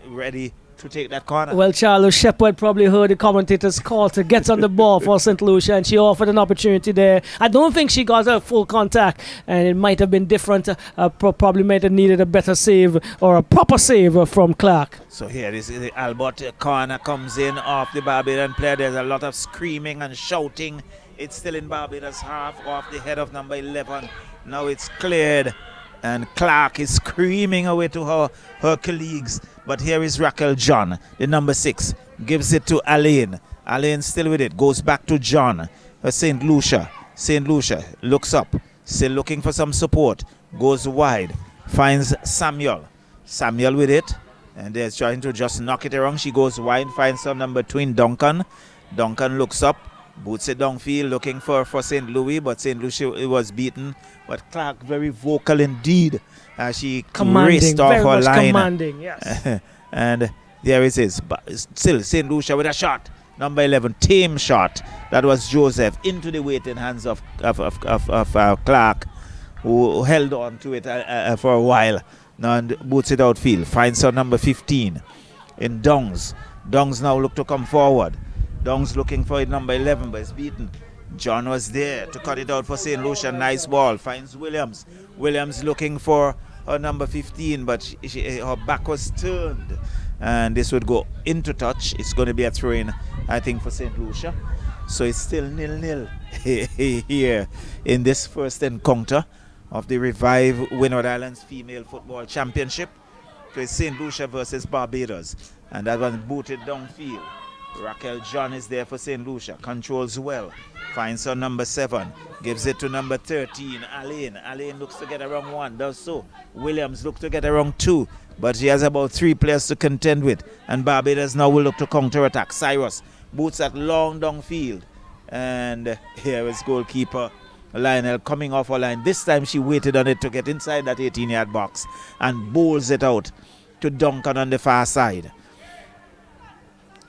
ready to take that corner. Well, Charles Shepherd probably heard the commentator's call to get on the ball for St. Lucia, and she offered an opportunity there. I don't think she got a full contact, and it might have been different. Probably might have needed a better save or a proper save from Clark. So here this is the Albert corner comes in off the Barbadian player. There's a lot of screaming and shouting. It's still in Barbados half off the head of number 11. Now it's cleared, and Clark is screaming away to her colleagues. But here is Raquel John, the number 6, gives it to Alain. Alain still with it, goes back to John. St. Lucia. St. Lucia looks up, still looking for some support. Goes wide, finds Samuel. Samuel with it, and they're trying to just knock it around. She goes wide, finds some number 2 in Duncan. Duncan looks up, boots it downfield, looking for St. Louis, but St. Lucia was beaten. But Clark very vocal indeed. She raced off her line. Commanding, yes. And there it is. But still, St. Lucia with a shot. Number 11, tame shot. That was Joseph into the waiting hands of Clark, who held on to it for a while. Now and boots it outfield. Finds her number 15 in Dongs. Dongs now look to come forward. Dongs looking for number 11, but it's beaten. John was there to cut it out for St. Lucia. Nice ball. Finds Williams. Williams looking for her number 15, but her back was turned. And this would go into touch. It's going to be a throw-in, I think, for St. Lucia. So it's still 0-0 here in this first encounter of the Revive Windward Islands Female Football Championship. So it's St. Lucia versus Barbados. And that one booted downfield. Raquel John is there for St. Lucia. Controls well. Finds her number 7. Gives it to number 13, Alain. Alain looks to get around 1. Does so. Williams looks to get around 2. But she has about 3 players to contend with. And Barbados now will look to counter-attack. Cyrus boots that long downfield. And here is goalkeeper Lionel coming off her line. This time she waited on it to get inside that 18-yard box and bowls it out to Duncan on the far side.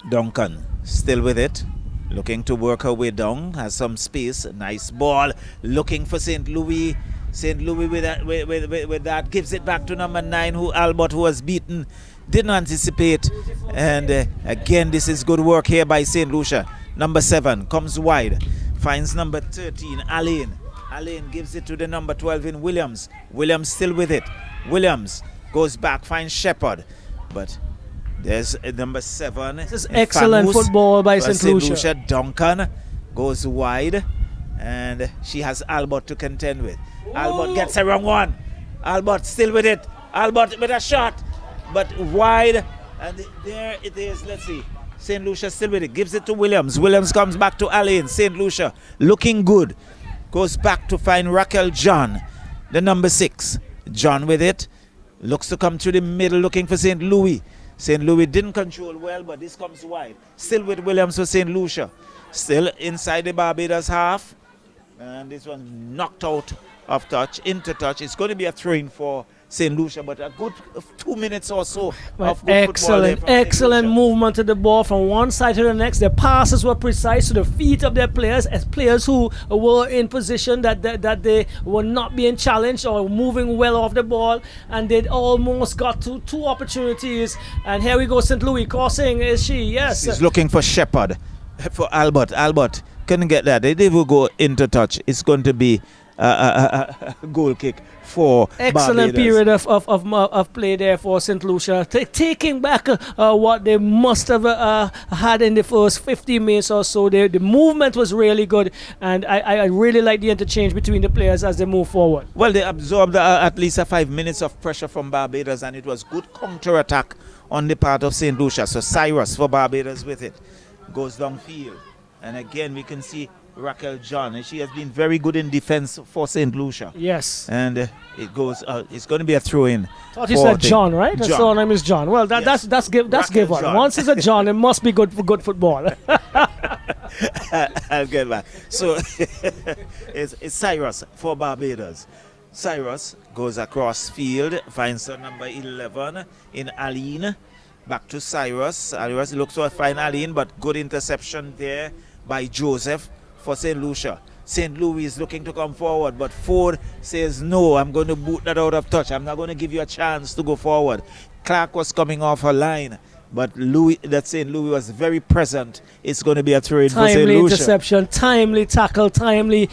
Duncan still with it, looking to work her way down, has some space, nice ball, looking for St. Louis. St. Louis with that gives it back to number 9, Albert, who was beaten, didn't anticipate, and again this is good work here by St. Lucia. Number 7 comes wide, finds number 13, Alain gives it to the number 12 in Williams. Williams still with it. Williams goes back, finds Shepherd, but there's number 7. This is excellent football by St. Lucia. Duncan goes wide, and she has Albert to contend with. Albert gets a wrong one. Albert still with it. Albert with a shot, but wide, and there it is. Let's see. St. Lucia still with it. Gives it to Williams. Williams comes back to Alain. St. Lucia looking good. Goes back to find Raquel John, the number 6. John with it. Looks to come to the middle looking for St. Louis. St. Louis didn't control well, but this comes wide. Still with Williams for St. Lucia. Still inside the Barbados half. And this one knocked out of touch, into touch. It's going to be a throw-in for St. Lucia, but a good 2 minutes or so of good excellent movement to the ball from one side to the next. Their passes were precise to the feet of their players, as players who were in position that they were not being challenged or moving well off the ball, and they almost got to 2 opportunities. And here we go, St. Louis crossing. Is she? Yes. He's looking for Shepherd, for Albert. Albert couldn't get that. They will go into touch. It's going to be a goal kick for excellent Barbados. Period of play there for St. Lucia, taking back what they must have had in the first 50 minutes or so. The movement was really good, and I really like the interchange between the players as they move forward. Well, they absorbed at least 5 minutes of pressure from Barbados, and it was good counter-attack on the part of St. Lucia. So Cyrus for Barbados with it goes downfield, and again we can see Raquel John, and she has been very good in defense for St. Lucia. Yes. And it goes. It's going to be a throw-in. Thought you said John, right? John. Her surname is John. Well, yes. that's given. Once it's a John, it must be good for good football. I'll get back. So it's Cyrus for Barbados. Cyrus goes across field, finds her number 11 in Aline. Back to Cyrus. Cyrus looks to find Aline, but good interception there by Joseph for St. Lucia. St. Louis is looking to come forward, but Ford says, no, I'm going to boot that out of touch. I'm not going to give you a chance to go forward. Clark was coming off her line, but St. Louis was very present. It's going to be a throw-in for St. Lucia. Timely interception, timely tackle, timely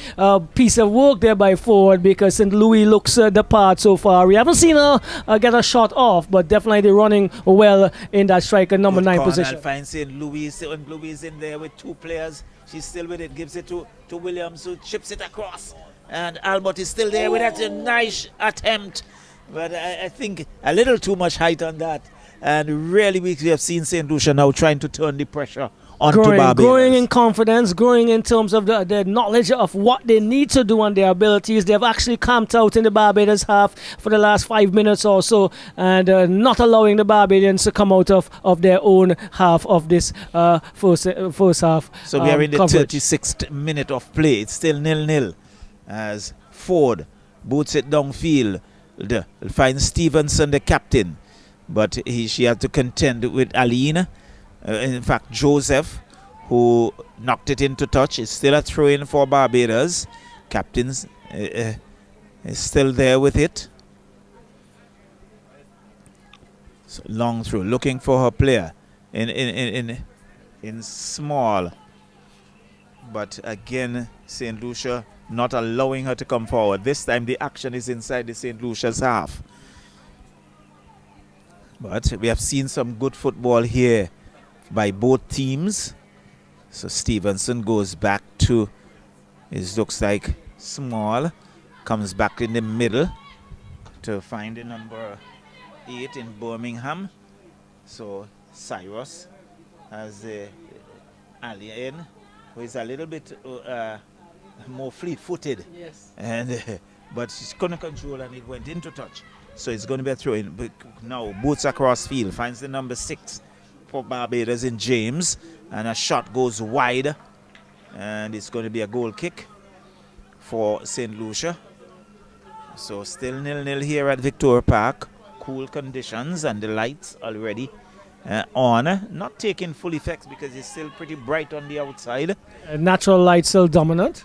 piece of work there by Ford, because St. Louis looks the part so far. We haven't seen her get a shot off, but definitely running well in that striker number 9 position. I'll find St. Louis. St. Louis is in there with 2 players. She's still with it, gives it to Williams, who chips it across. And Albert is still there with that nice attempt. But I think a little too much height on that. And really we have seen St. Lucia now trying to turn the pressure onto Barbados. Growing in confidence, growing in terms of the knowledge of what they need to do and their abilities. They've actually camped out in the Barbados half for the last 5 minutes or so, and not allowing the Barbadians to come out of their own half of this first half. So we are in the coverage. 36th minute of play. It's still 0-0 as Ford boots it downfield. Finds Stevenson, the captain, but she had to contend with Aline. In fact, Joseph, who knocked it into touch. It's still a throw-in for Barbados. Captain's is still there with it. So long through, looking for her player in small. But again, St. Lucia not allowing her to come forward. This time the action is inside the St. Lucia's half. But we have seen some good football here by both teams. So Stevenson goes back to, it looks like small, comes back in the middle to find the number 8 in Birmingham. So Cyrus has the alien, who is a little bit more fleet-footed. Yes. And but she's couldn't control, and it went into touch. So it's going to be a throw-in. But now boots across field, finds the number 6 for Barbados in James, and a shot goes wide, and it's going to be a goal kick for St. Lucia. So still 0-0 here at Victoria Park. Cool conditions and the lights already on. Not taking full effects because it's still pretty bright on the outside. Natural light still dominant.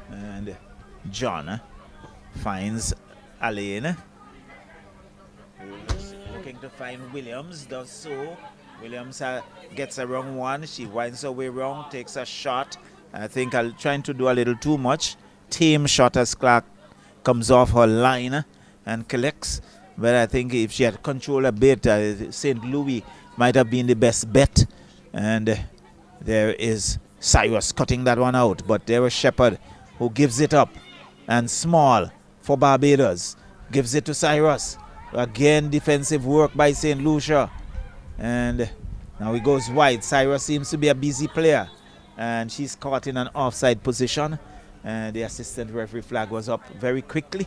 And John finds Alain. Looking to find Williams, does so. Williams gets a wrong one. She winds her way wrong, takes a shot. I think I'm trying to do a little too much. Tame shot as Clark comes off her line and collects. But I think if she had control a bit, St. Louis might have been the best bet. And there is Cyrus cutting that one out. But there is Shepherd who gives it up. And Small for Barbados gives it to Cyrus. Again, defensive work by St. Lucia. And now he goes wide. Cyrus seems to be a busy player. And she's caught in an offside position. And the assistant referee flag was up very quickly.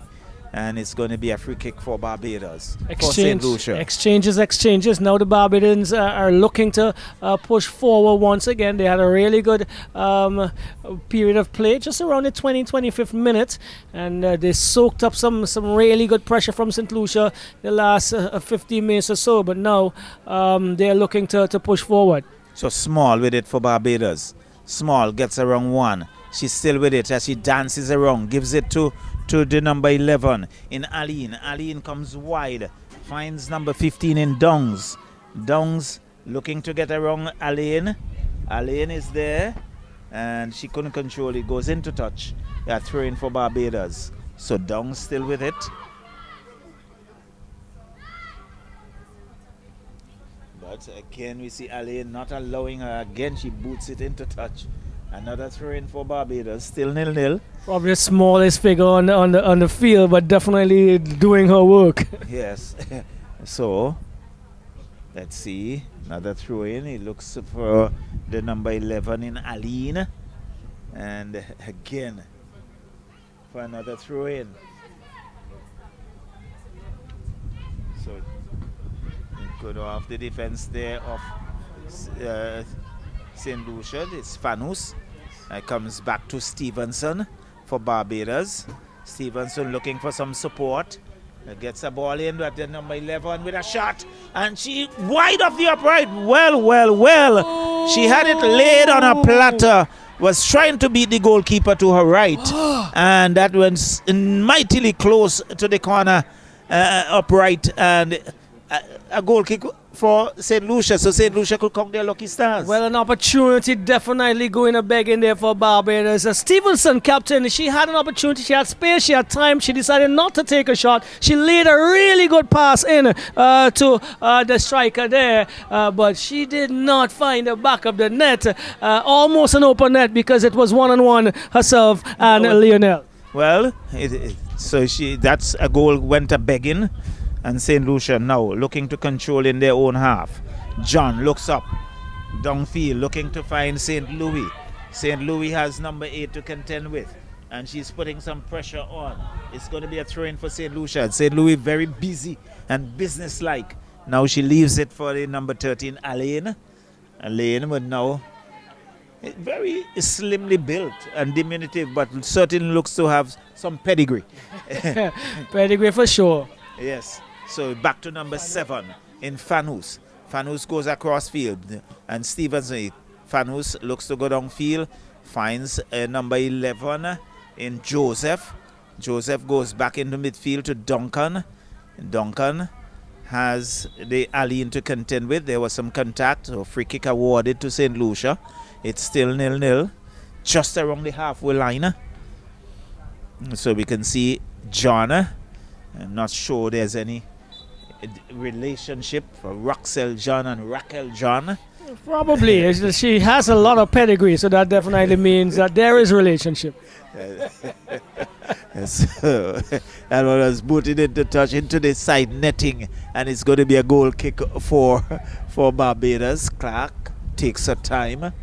And it's going to be a free kick for Barbados. For St. Lucia. Exchanges. Now the Barbadians are looking to push forward once again. They had a really good period of play, just around the 25th minute. And they soaked up some really good pressure from St. Lucia the last 15 minutes or so. But now they're looking to push forward. So Small with it for Barbados. Small gets around one. She's still with it as she dances around. Gives it to the number 11 in Aline. Aline comes wide. Finds number 15 in Dongs. Dongs looking to get around Aline. Aline is there. And she couldn't control it. Goes into touch. They are throwing for Barbados. So Dongs still with it. But again we see Aline not allowing her. Again she boots it into touch. Another throw-in for Barbados, still 0-0. Probably the smallest figure on the field, but definitely doing her work. Yes. So, let's see. Another throw-in. He looks for the number 11 in Aline. And again, for another throw-in. So, good off the defense there of St. Lucia. It's Fanus. Comes back to Stevenson for Barbados. Stevenson looking for some support. Gets a ball in at the number 11 with a shot. And she wide off the upright. Well. She had it laid on a platter. Was trying to beat the goalkeeper to her right. And that went mightily close to the corner upright. And a goal kick for St. Lucia, so St. Lucia could count their lucky stars. Well, an opportunity definitely going a beg in there for Barbados. Stevenson, captain, she had an opportunity, she had space, she had time, she decided not to take a shot. She laid a really good pass in to the striker there, but she did not find the back of the net. Almost an open net because it was one-on-one herself and Lionel. Well, so that's a goal went a begging. And St. Lucia now looking to control in their own half. John looks up. Downfield looking to find St. Louis. St. Louis has number 8 to contend with. And she's putting some pressure on. It's going to be a throw-in for St. Lucia. St. Louis very busy and businesslike. Now she leaves it for the number 13, Alain. Alain would now very slimly built and diminutive, but certainly looks to have some pedigree. Pedigree for sure. Yes. So back to number 7 in Fanus. Fanus goes across field. And Stevenson, Fanus looks to go downfield. Finds number 11 in Joseph. Joseph goes back into midfield to Duncan. Duncan has the Aline to contend with. There was some contact. So free kick awarded to St. Lucia. It's still 0-0. Just around the halfway line. So we can see John. I'm not sure there's any relationship for Roxelle John and Raquel John. Probably. She has a lot of pedigree, so that definitely means that there is a relationship. So, and one was booted into touch into the side netting, and it's going to be a goal kick for Barbados. Clark takes her time.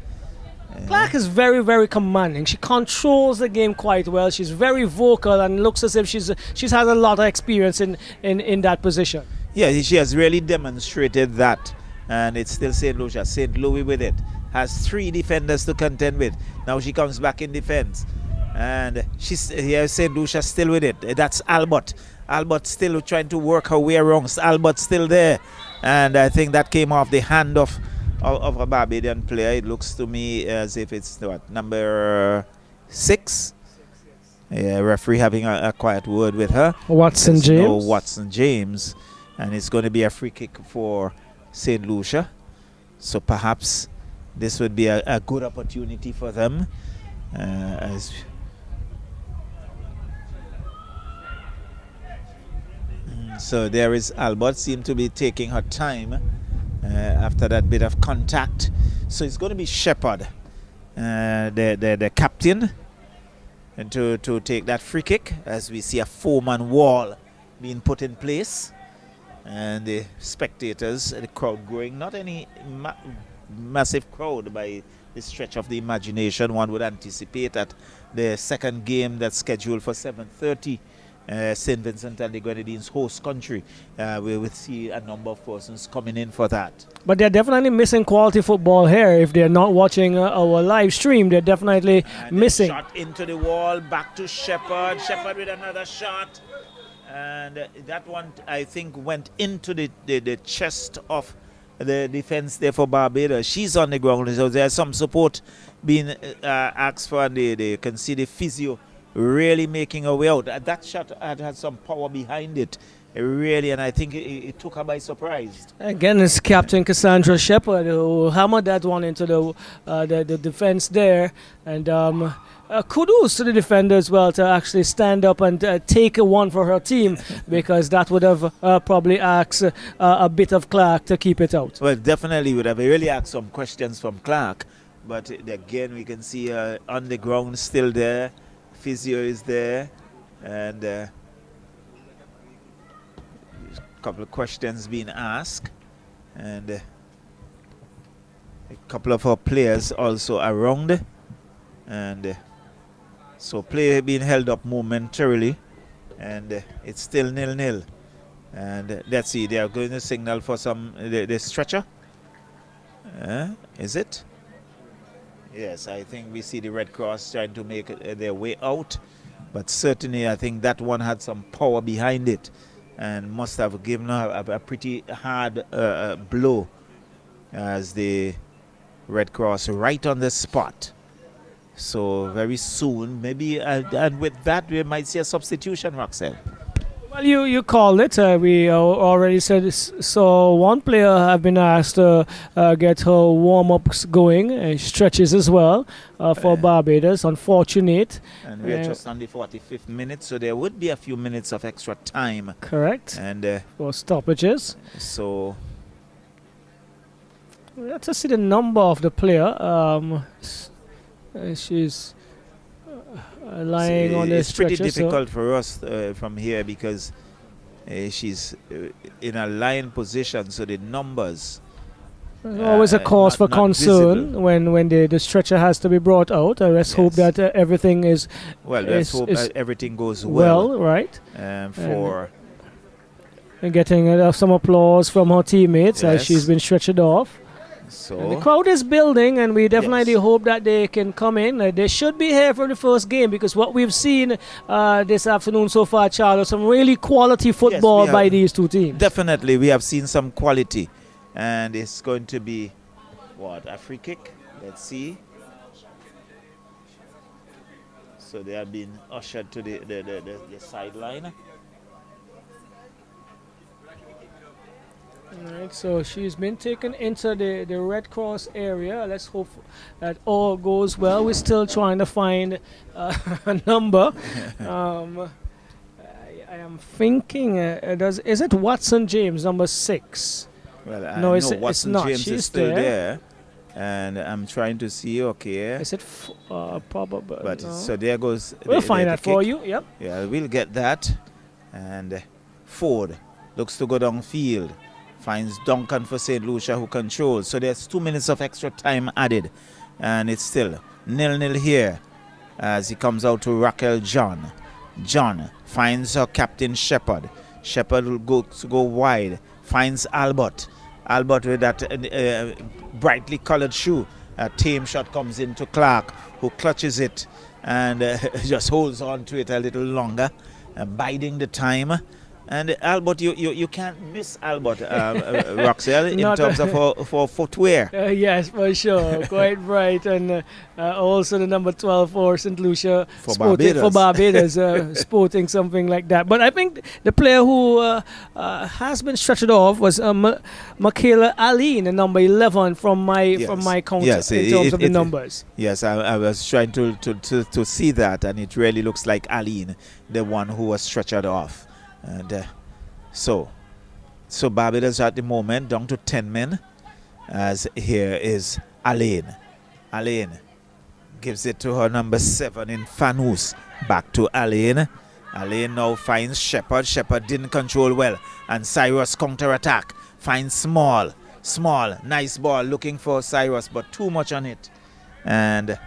Clark is very, very commanding. She controls the game quite well. She's very vocal and looks as if she's has a lot of experience in that position. Yeah, she has really demonstrated that. And it's still St. Lucia. St. Louis with it. Has 3 defenders to contend with. Now she comes back in defense. And she's here. St. Lucia still with it. That's Albert. Albert still trying to work her way around. Albert still there, and I think that came off the hand of a Barbadian player. It looks to me as if it's what, number 6. Yeah, referee having a quiet word with her. Watson There's James. no Watson James, and it's going to be a free kick for St. Lucia. So perhaps this would be a good opportunity for them. So there is Albert, seem to be taking her time after that bit of contact. So it's going to be Shepherd, the captain, and to take that free kick, as we see a 4-man wall being put in place, and the spectators, the crowd growing. Not any massive crowd by the stretch of the imagination. One would anticipate at the second game that's scheduled for 7:30. St. Vincent and the Grenadines host country. We will see a number of persons coming in for that. But they're definitely missing quality football here. If they're not watching our live stream, they're definitely missing. Shot into the wall, back to Shepherd. Shepherd with another shot. And that one, I think, went into the chest of the defense there for Barbados. She's on the ground, so there's some support being asked for, and they can see the physio really making her way out. That shot had some power behind it, really, and I think it took her by surprise. Again, it's Captain Cassandra Shepherd who hammered that one into the defense there, and kudos to the defender as well to actually stand up and take a one for her team, because that would have probably asked a bit of Clark to keep it out. Well, definitely would have really asked some questions from Clark, but again we can see on the ground still there. Physio is there, and a couple of questions being asked, and a couple of our players also around, and so play being held up momentarily, and it's still 0-0. And let's see, they are going to signal for some the stretcher. Is it? Yes, I think we see the Red Cross trying to make their way out, but certainly I think that one had some power behind it and must have given her a pretty hard blow, as the Red Cross right on the spot. So very soon, maybe, and with that we might see a substitution, Roxelle. Well, you called it. We already said so. One player have been asked to get her warm-ups going, stretches as well for Barbados. Unfortunate. And we're just on the 45th minute, so there would be a few minutes of extra time. Correct. And for stoppages. So let's see the number of the player. She's lying on the stretcher. It's pretty difficult for us from here, because she's in a lying position, so the numbers. There's always a cause for concern when the stretcher has to be brought out. Let's hope that everything is. Well, let's hope everything goes well. Right. For. And getting some applause from her teammates as she's been stretchered off. So and the crowd is building, and we definitely hope that they can come in. They should be here for the first game, because what we've seen this afternoon so far, Charles, some really quality football by these two teams. Definitely, we have seen some quality, and it's going to be a free kick. Let's see. So they have been ushered to the sideline. Alright, so she's been taken into the Red Cross area. Let's hope that all goes well. We're still trying to find a number. I am thinking, is it Watson James, number 6? Well, no, it's not. James She's is still there. And I'm trying to see, Is it probably? But no. so there goes. We'll find that for you, yep. Yeah, we'll get that. And Ford looks to go downfield. Finds Duncan for St. Lucia, who controls. So there's 2 minutes of extra time added. And it's still 0-0 here as he comes out to Raquel John. John finds her captain Shepherd. Shepherd will go wide. Finds Albert. Albert with that brightly colored shoe. A tame shot comes into Clark, who clutches it. and just holds on to it a little longer, biding the time. And Albert, you can't miss Albert, Roxelle, in terms of for footwear. Yes, for sure. Quite right. And also the number 12 for St. Lucia For Barbados, sporting something like that. But I think the player who has been stretched off was Michaela Aline, the number 11 from my count in terms of the numbers. Yes, I was trying to see that, and it really looks like Aline, the one who was stretchered off. And so Barbados at the moment down to 10 men, as here is Alaine. Alaine gives it to her number 7 in Fanous. Back to Alaine. Alaine now finds Shepherd. Shepherd didn't control well, and Cyrus counter-attack. Finds Small. Nice ball looking for Cyrus, but too much on it. And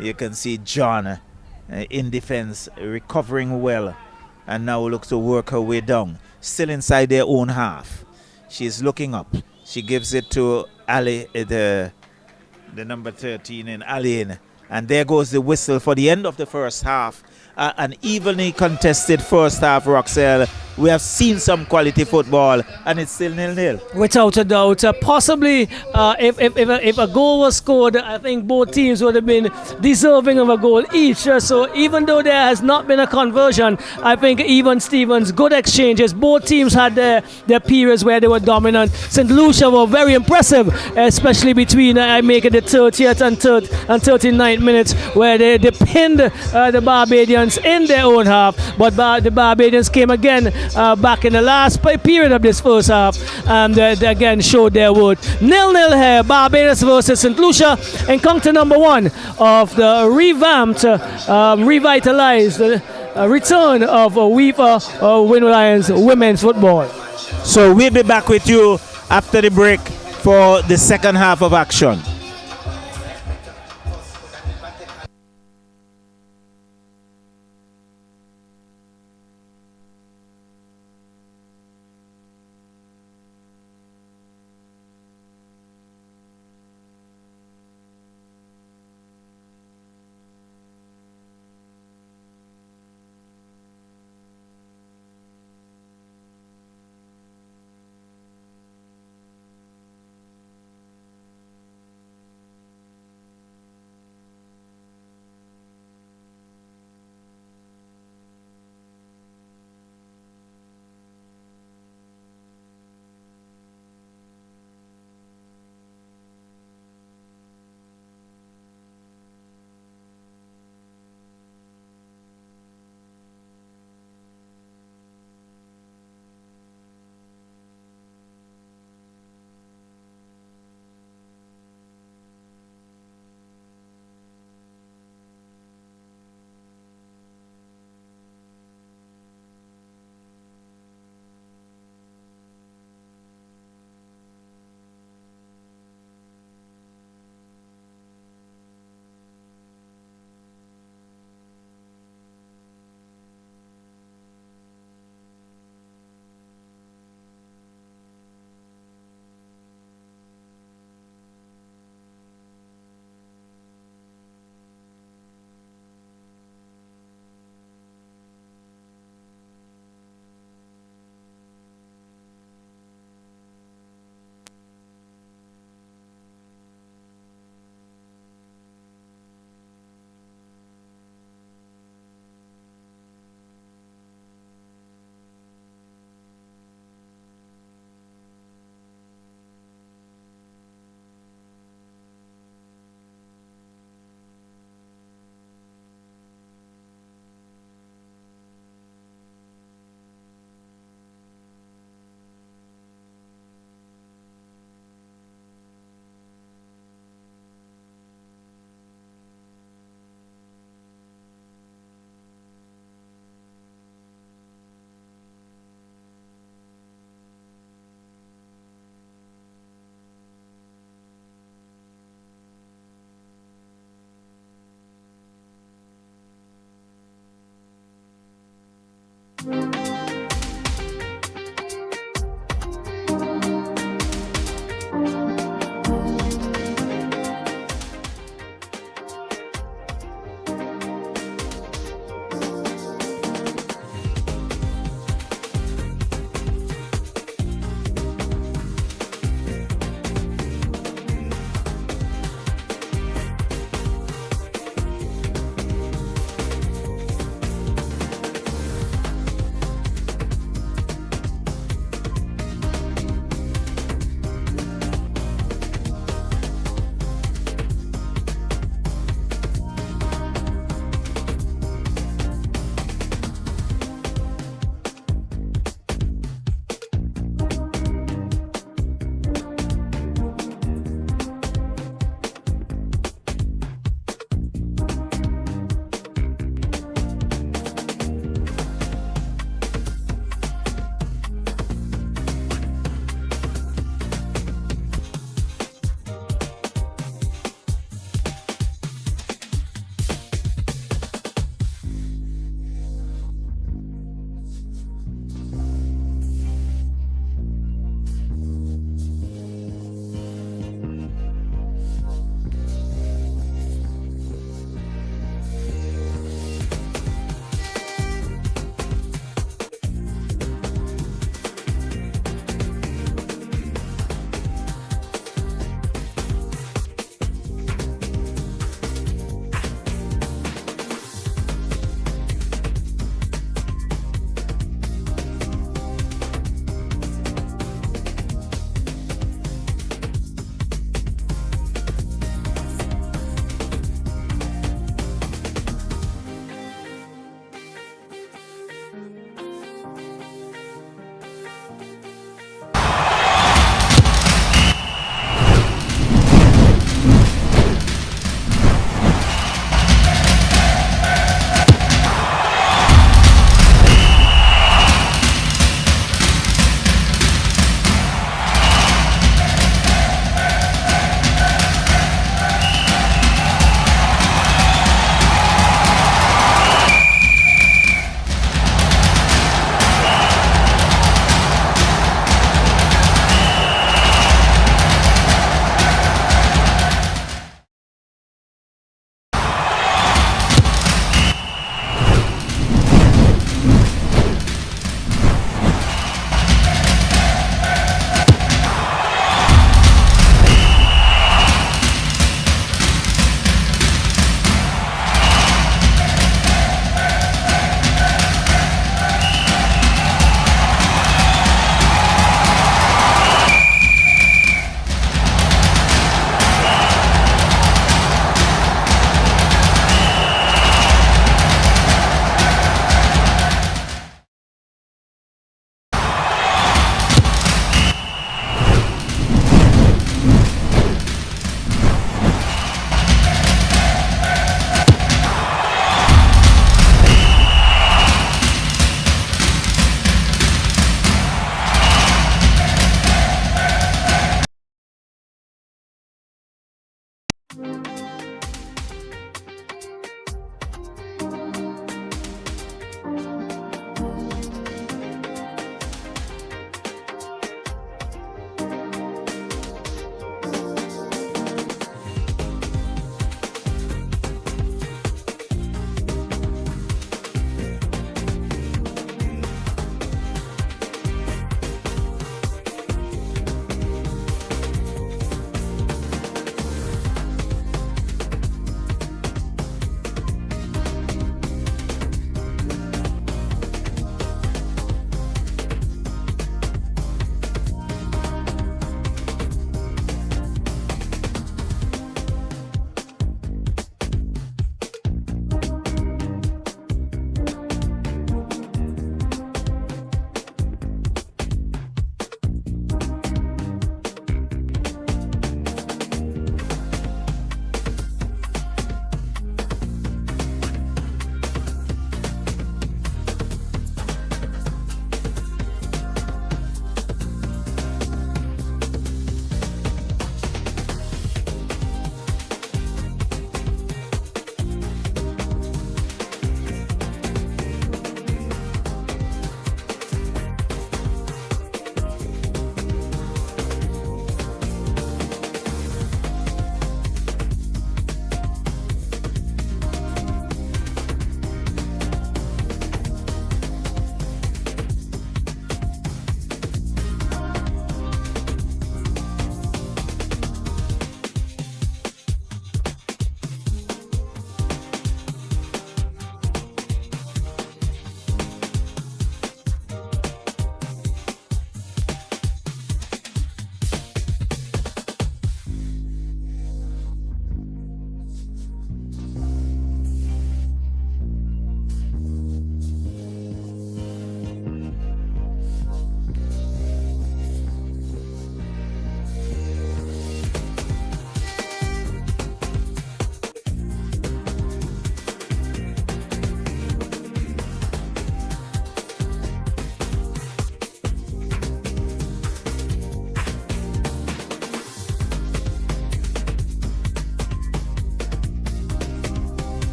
you can see John in defense recovering well, and now looks to work her way down. Still inside their own half. She's looking up. She gives it to Ali, the number 13 in Alaine. And there goes the whistle for the end of the first half. An evenly contested first half, Roxelle. We have seen some quality football, and it's still 0-0. Without a doubt. Possibly, if a goal was scored, I think both teams would have been deserving of a goal each. So even though there has not been a conversion, I think even Stevens, good exchanges. Both teams had their periods where they were dominant. St. Lucia were very impressive, especially between I make it the 30th and 39th minutes, where they pinned the Barbadians in their own half. But the Barbadians came again back in the last period of this first half, and they again showed their worth. 0-0 here, Barbados versus St. Lucia, encounter number 1 of the revamped, revitalized return of Wifa Winwood Lions women's football. So we'll be back with you after the break for the second half of action.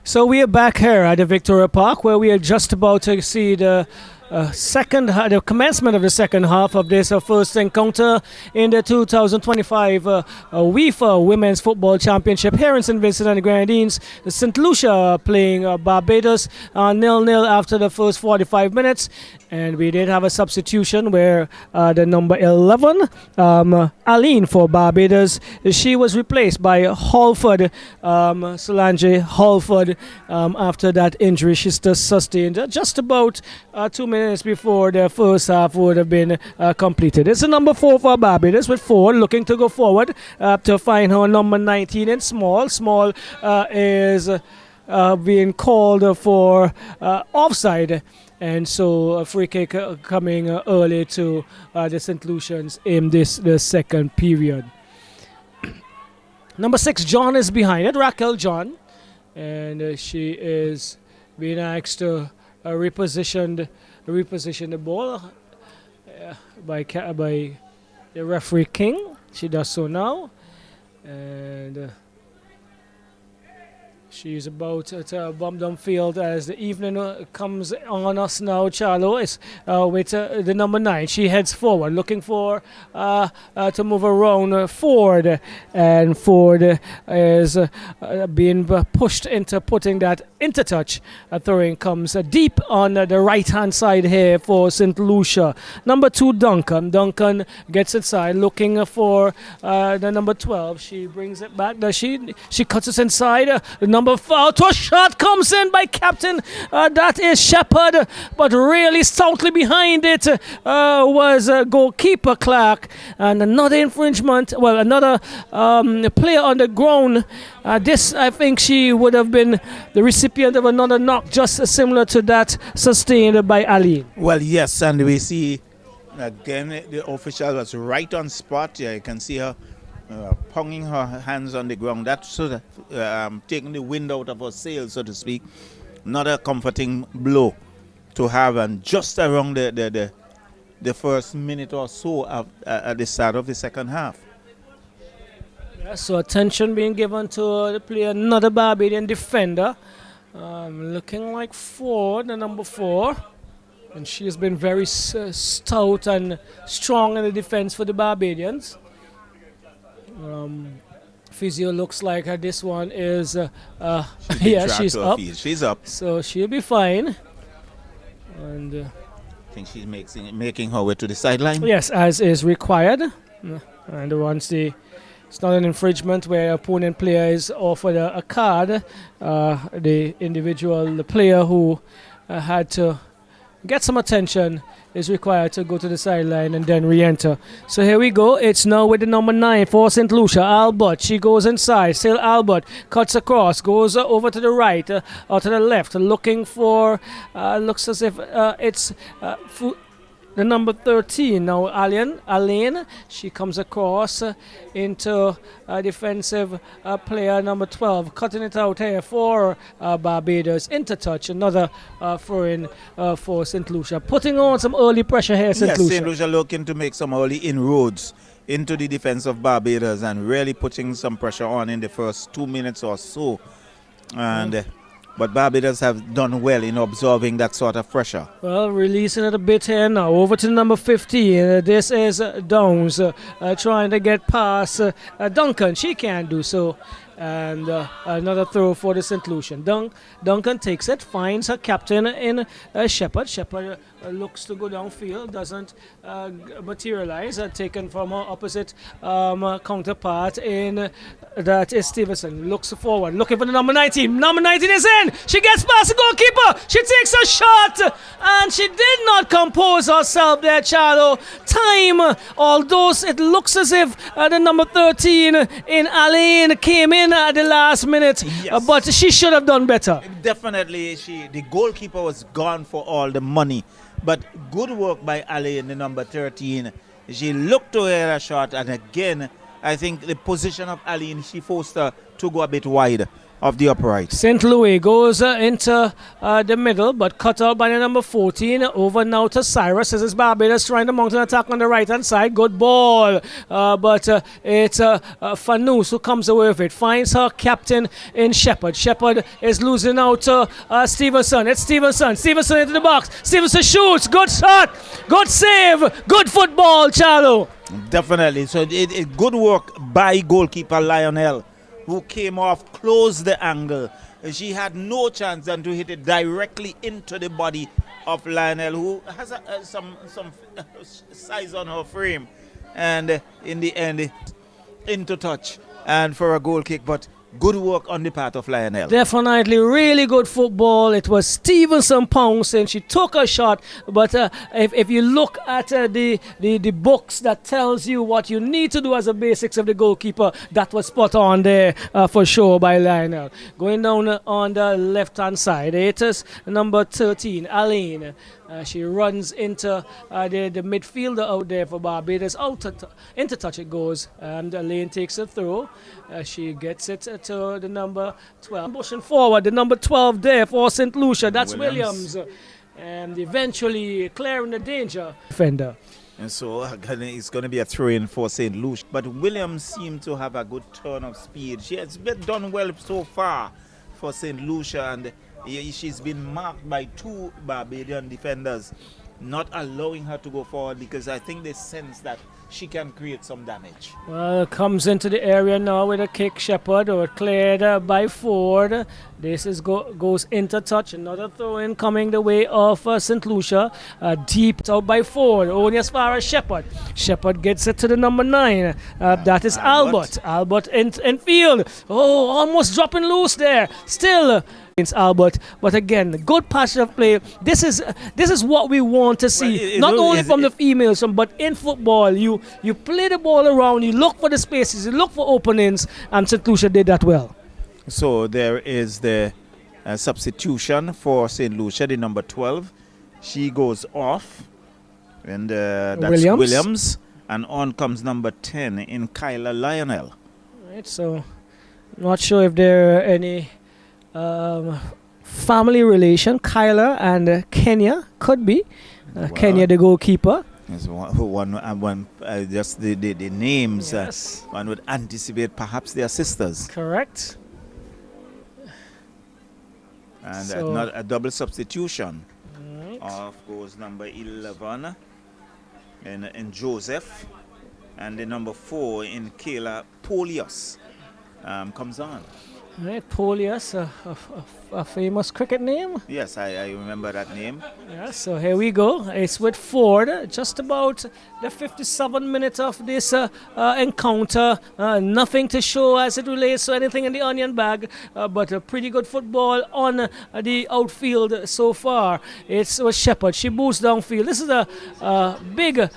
So we are back here at the Victoria Park, where we are just about to see the the commencement of the second half of this first encounter in the 2025 Wifa Women's Football Championship here in St. Vincent and the Grenadines. The St. Lucia playing Barbados 0-0 after the first 45 minutes. And we did have a substitution where the number 11, Aline for Barbados, she was replaced by Halford, Solange Halford, after that injury she sustained just about 2 minutes before the first half would have been completed. It's a number 4 for Barbados with 4 looking to go forward to find her number 19 in small. Small is being called for offside. And so a free kick coming early to the St. Lucians in the second period. Number 6, John, is behind it, Raquel John. And she is being asked to reposition the ball by the referee King. She does so now. And she's about to bomb downfield as the evening comes on us now. Charlo is with the number 9. She heads forward, looking for to move around Ford. And Ford is being pushed into putting that into touch. Throwing comes deep on the right-hand side here for St. Lucia. Number 2, Duncan. Duncan gets inside, looking for the number 12. She brings it back. She cuts us inside. The number 4, to a shot comes in by captain. That is Shepard, but really stoutly behind it was goalkeeper Clark. And another infringement. Well, another player on the ground. This, I think, she would have been the recipient of another knock, just similar to that sustained by Ali. Well, yes, and we see again the official was right on spot. Yeah, you can see her pounding her hands on the ground. That's sort of taking the wind out of her sails, so to speak. Not a comforting blow to have, and just around the first minute or so at the start of the second half. Yeah, so attention being given to the player, another Barbadian defender, looking like Ford, the number 4. And she has been very stout and strong in the defense for the Barbadians. Physio looks like this one is yeah, she's up. She's up. So she'll be fine. And I think she's making her way to the sideline. yes, as is required. And once it's not an infringement where opponent player is offered a card, the player who had to get some attention is required to go to the sideline and then re-enter. So here we go. It's now with the number 9 for St. Lucia, Albert. She goes inside. Still Albert. Cuts across. Goes over to the right or to the left. Looking for, looks as if it's the number 13. Now Aline. She comes across into defensive player number 12. Cutting it out here for Barbados. Into touch. Another throw-in for St. Lucia. Putting on some early pressure here, St. Lucia. St. Lucia looking to make some early inroads into the defense of Barbados and really putting some pressure on in the first 2 minutes or so. And but Barbados have done well in absorbing that sort of pressure. Well, releasing it a bit here now. Over to number 15. This is Downs trying to get past Duncan. She can't do so. And another throw for the St. Lucian. Duncan takes it, finds her captain in Shepherd. Shepherd looks to go downfield, doesn't materialize. Taken from her opposite counterpart in that is Stevenson. Looks forward, looking for the number 19. Number 19 is in. She gets past the goalkeeper. She takes a shot, and she did not compose herself there, Charlo. Time, although it looks as if the number 13 in Alain came in at the last minute, Yes. but she should have done better. Definitely, the goalkeeper was gone for all the money. But good work by Alain, the number 13. She looked to her a shot, and again, I think the position of Alain, she forced her to go a bit wide of the upright. St. Louis goes into the middle, but cut out by the number 14. Over now to Cyrus. This is Barbados trying to mount an attack on the right-hand side. Good ball. But it's Fanous who comes away with it. Finds her captain in Shepherd. Shepherd is losing out to Stevenson. It's Stevenson. Stevenson into the box. Stevenson shoots. Good shot. Good save. Good football, Charlo. Definitely. So it good work by goalkeeper Lionel, who came off, closed the angle. She had no chance than to hit it directly into the body of Lionel, who has some size on her frame. And in the end, into touch and for a goal kick. But good work on the part of Lionel. Definitely really good football. It was Stevenson pouncing. She took a shot, but if you look at the books that tells you what you need to do as a basics of the goalkeeper, that was spot on there for sure by Lionel. Going down on the left-hand side, it is number 13, Alain. She runs into the midfielder out there for Barbados. Into touch it goes. And Alain takes a throw. She gets it to the number 12. Pushing forward, the number 12 there for St. Lucia. That's Williams. And eventually clearing the danger. Defender. And so it's going to be a throw-in for St. Lucia. But Williams seemed to have a good turn of speed. She has done well so far for St. Lucia, and she's been marked by two Barbadian defenders, not allowing her to go forward because I think they sense that she can create some damage. Well, comes into the area now with a kick. Shepherd or cleared by Ford. This is goes into touch. Another throw-in coming the way of St. Lucia. Deep out by Ford. Only as far as Shepherd. Shepherd gets it to the number 9. That is Albert. Albert in field. Oh, almost dropping loose there. Still against Albert, but again, good passage of play. This is what we want to see, not only from the females, but in football. You play the ball around, you look for the spaces, you look for openings, and St. Lucia did that well. So there is the substitution for St. Lucia, the number 12. She goes off, and that's Williams, and on comes number 10 in Kyla Lionel. Right, so not sure if there are any family relation. Kyla and Kenya could be. Kenya, the goalkeeper. Just the names, Yes. one would anticipate perhaps they are sisters. Correct. And So- not a double substitution. Right. Off goes number 11 in Joseph, and the number 4 in Kayla Polius comes on. Right, Polius, a famous cricket name. Yes, I remember that name. Yeah, so here we go. It's with Ford. Just about the 57 minutes of this encounter. Nothing to show as it relates to anything in the onion bag, but a pretty good football on the outfield so far. It's with Shepherd. She boosts downfield. This is a big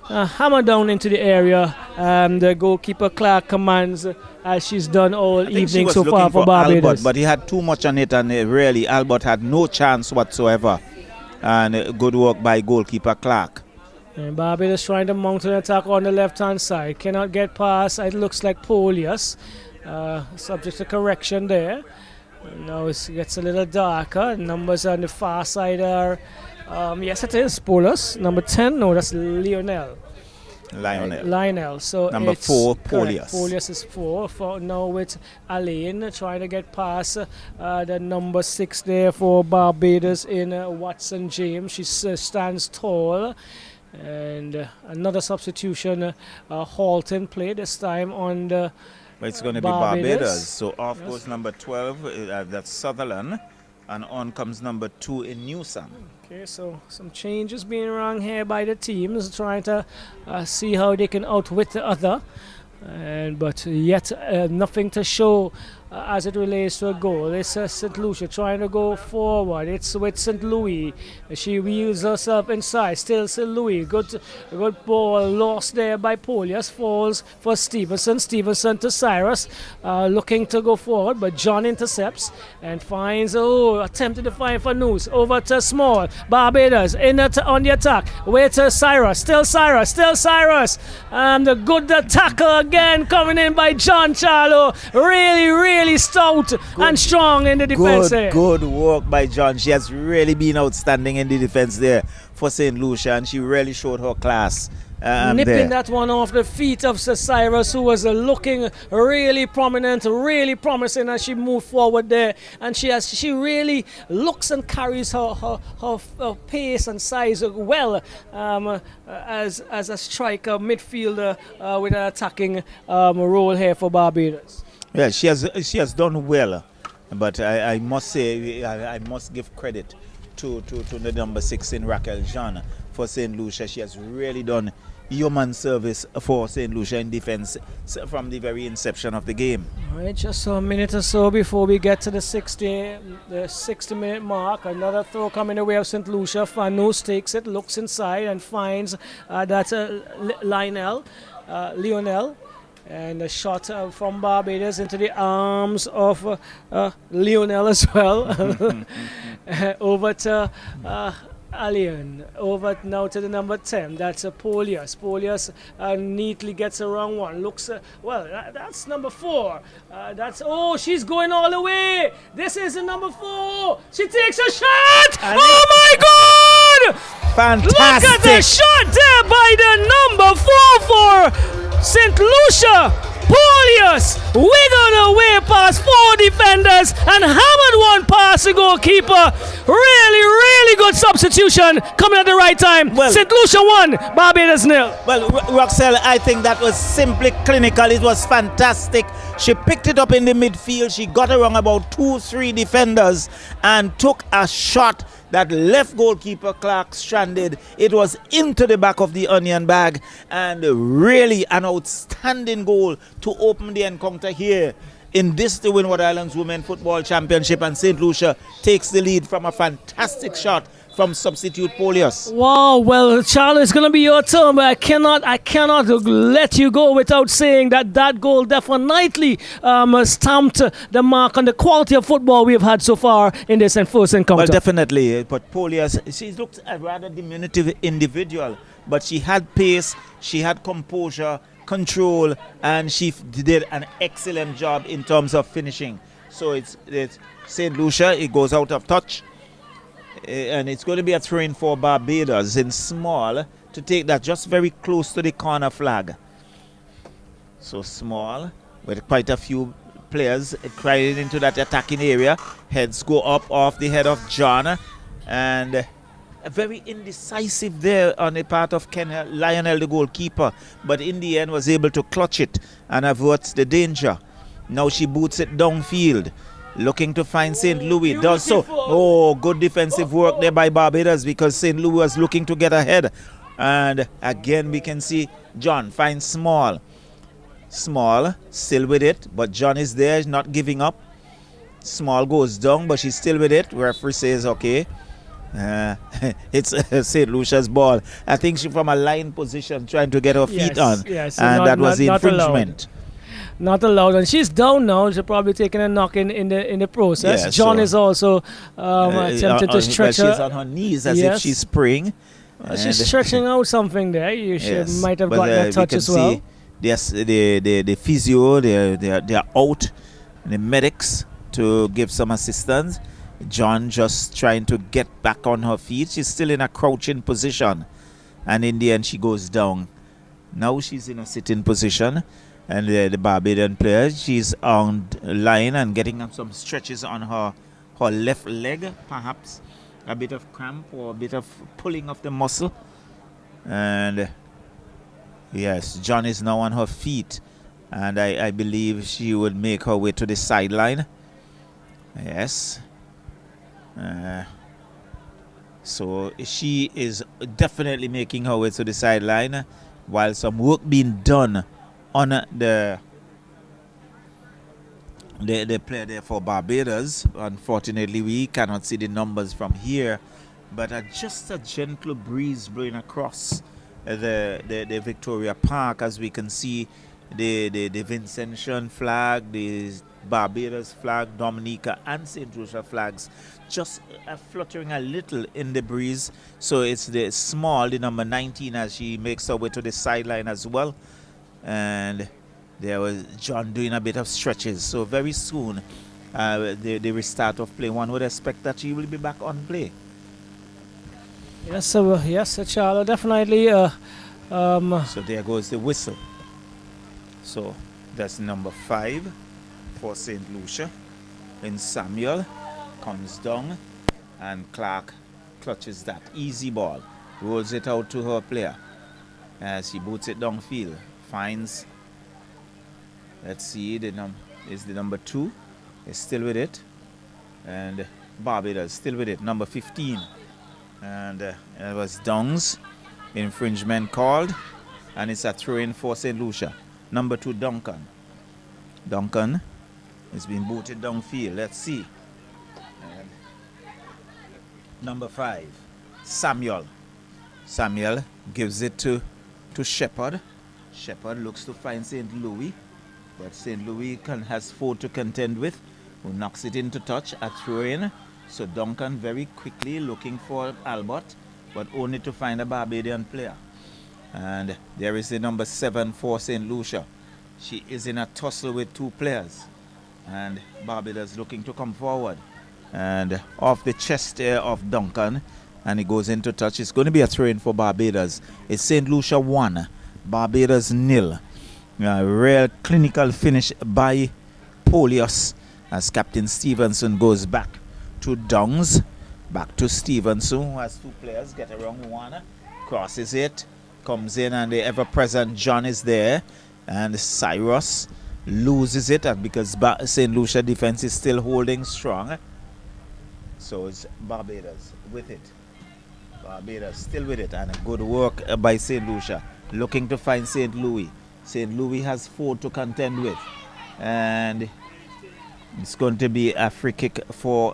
hammer down into the area. The goalkeeper Clark commands as she's done all I think she evening was so looking far for Barbados. Albert, but he had too much on it, and really Albert had no chance whatsoever. And good work by goalkeeper Clark. And Barbados trying to mount an attack on the left-hand side. Cannot get past, it looks like Polius. Subject to correction there. And now it gets a little darker. Numbers on the far side are, yes it is, Polius. Number 10, no, that's Lionel. So number it's 4, correct. Polius. Polius is 4 for now with Alain trying to get past the number 6 there for Barbados in Watson James. She stands tall. And another substitution, Halton play this time on the But it's going to be Barbados. So off goes number 12, that's Sutherland, and on comes number 2 in Newsom. Okay, so some changes being around here by the teams, trying to see how they can outwit the other. But yet nothing to show as it relates to a goal. It's St. Lucia trying to go forward. It's with St. Louis. She wheels herself inside. Still St. Louis. Good ball lost there by Polius. Falls for Stevenson. Stevenson to Cyrus. Looking to go forward, but John intercepts and finds, attempted to find for Noose. Over to Small. Barbados on the attack. Way to Cyrus. Still Cyrus. Still Cyrus. The good tackle again coming in by John Charlo. Really stout and strong in the defense there. Good work by John. She has really been outstanding in the defense there for St. Lucia, and she really showed her class. Nipping there. that one off the feet of Sir Cyrus, who was looking really prominent, really promising as she moved forward there. And she really looks and carries her pace and size well as a striker, midfielder with an attacking role here for Barbados. Yeah, she has done well, but I must say I must give credit to the number 16 Raquel Jean for St. Lucia. She has really done yeoman service for St. Lucia in defense from the very inception of the game. All right, just a minute or so before we get to the 60-minute mark. Another throw coming away of St. Lucia. Fanous takes it, looks inside and finds that's Lionel. And a shot from Barbados into the arms of Lionel as well. Over to Alien. Over now to the number 10. That's Polius. Polius neatly gets around one. Looks, that's number 4. She's going all the way. This is the number 4. She takes a shot. Oh my God! Fantastic. Look at the shot there by the number 4 for St. Lucia. Polius wiggled away past 4 defenders and hammered one past the goalkeeper. Really good substitution coming at the right time. Well, St. Lucia 1, Barbados 0. Well, Roxelle, I think that was simply clinical. It was fantastic. She picked it up in the midfield. She got around about 2-3 defenders and took a shot that left goalkeeper Clark stranded. It was into the back of the onion bag, and really an outstanding goal to open the encounter here in this to win Water Islands Women Football Championship, and St. Lucia takes the lead from a fantastic shot from substitute Polius. Wow, well, Charlie, it's going to be your turn, but I cannot let you go without saying that goal definitely stamped the mark on the quality of football we've had so far in this first encounter. Well, definitely, but Polius, she looked a rather diminutive individual, but she had pace, she had composure, control, and she did an excellent job in terms of finishing. So it's St. Lucia, it goes out of touch. And it's going to be a throw-in for Barbados in Small to take that just very close to the corner flag. So Small, with quite a few players crowded into that attacking area. Heads go up off the head of John. And very indecisive there on the part of Lionel, the goalkeeper. But in the end was able to clutch it and averts the danger. Now she boots it downfield. Looking to find St. Louis, does so. Oh, good defensive work there by Barbados, because St. Louis was looking to get ahead. And again, we can see John finds Small. Small, still with it, but John is there, not giving up. Small goes down, but she's still with it. Referee says, okay. It's St. Lucia's ball. I think she from a line position trying to get her feet on. Yes, and that was the infringement. Not allowed, and she's down now. She's probably taking a knock in the process. Yeah, John is also attempting to stretch her. She's on her knees as if she's praying. She's stretching out something there. She might have gotten a touch as well. Yes, the physio, they're out, the medics to give some assistance. John just trying to get back on her feet. She's still in a crouching position, and in the end she goes down. Now she's in a sitting position. And the Barbadian player, she's on line and getting up some stretches on her left leg, perhaps a bit of cramp or a bit of pulling of the muscle. And yes, John is now on her feet, And I believe she would make her way to the sideline. Yes. So she is definitely making her way to the sideline while some work being done on the player there for Barbados. Unfortunately, we cannot see the numbers from here, but just a gentle breeze blowing across the Victoria Park, as we can see the Vincentian flag, the Barbados flag, Dominica and St. Lucia flags just fluttering a little in the breeze. So it's the number 19, as she makes her way to the sideline as well. And there was John doing a bit of stretches. So very soon, the restart of play, one would expect that she will be back on play. Yes, Charlo, definitely. So there goes the whistle. So that's number 5 for St. Lucia. And Samuel comes down, and Clark clutches that easy ball, rolls it out to her player as he boots it downfield, finds, let's see, the number 2 is still with it, and Barbados still with it, number 15, and it was Dung's infringement called, and it's a throw-in for St. Lucia. Number 2, Duncan is being booted downfield. Let's see. And number 5, Samuel gives it to Shepard. Shepard looks to find St. Louis, but St. Louis has 4 to contend with, who knocks it into touch, a throw-in. So Duncan very quickly looking for Albert, but only to find a Barbadian player. And there is the number 7 for St. Lucia. She is in a tussle with 2 players. And Barbados looking to come forward. And off the chest there of Duncan. And it goes into touch. It's going to be a throw-in for Barbados. It's St. Lucia 1, Barbados 0. A real clinical finish by Polius as Captain Stevenson goes back to Dungs. Back to Stevenson, who has 2 players. Get around one. Crosses it. Comes in, and the ever-present John is there, and Cyrus loses it, and because St. Lucia defense is still holding strong, so it's Barbados with it. Barbados still with it, and good work by St. Lucia, looking to find St. Louis. St. Louis has 4 to contend with, and it's going to be a free kick for,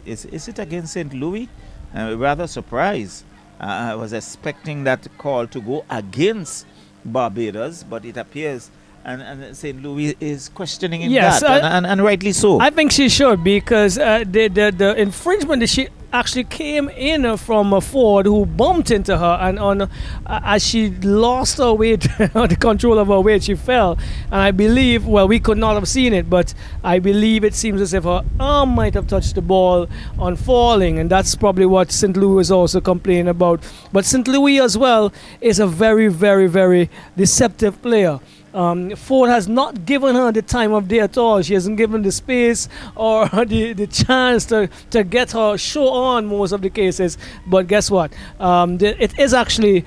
is it against St. Louis? Rather surprised. I was expecting that call to go against Barbados, but it appears, and St. Louis is questioning that, and rightly so. I think she should, because the infringement, she actually came in from a Ford who bumped into her, and as she lost her weight, the control of her weight, she fell. And I believe, well, we could not have seen it, but I believe it seems as if her arm might have touched the ball on falling, and that's probably what St. Louis is also complaining about. But St. Louis as well is a very, very, very deceptive player. Ford has not given her the time of day at all. She hasn't given the space or the chance to get her show on most of the cases. But guess what? It is actually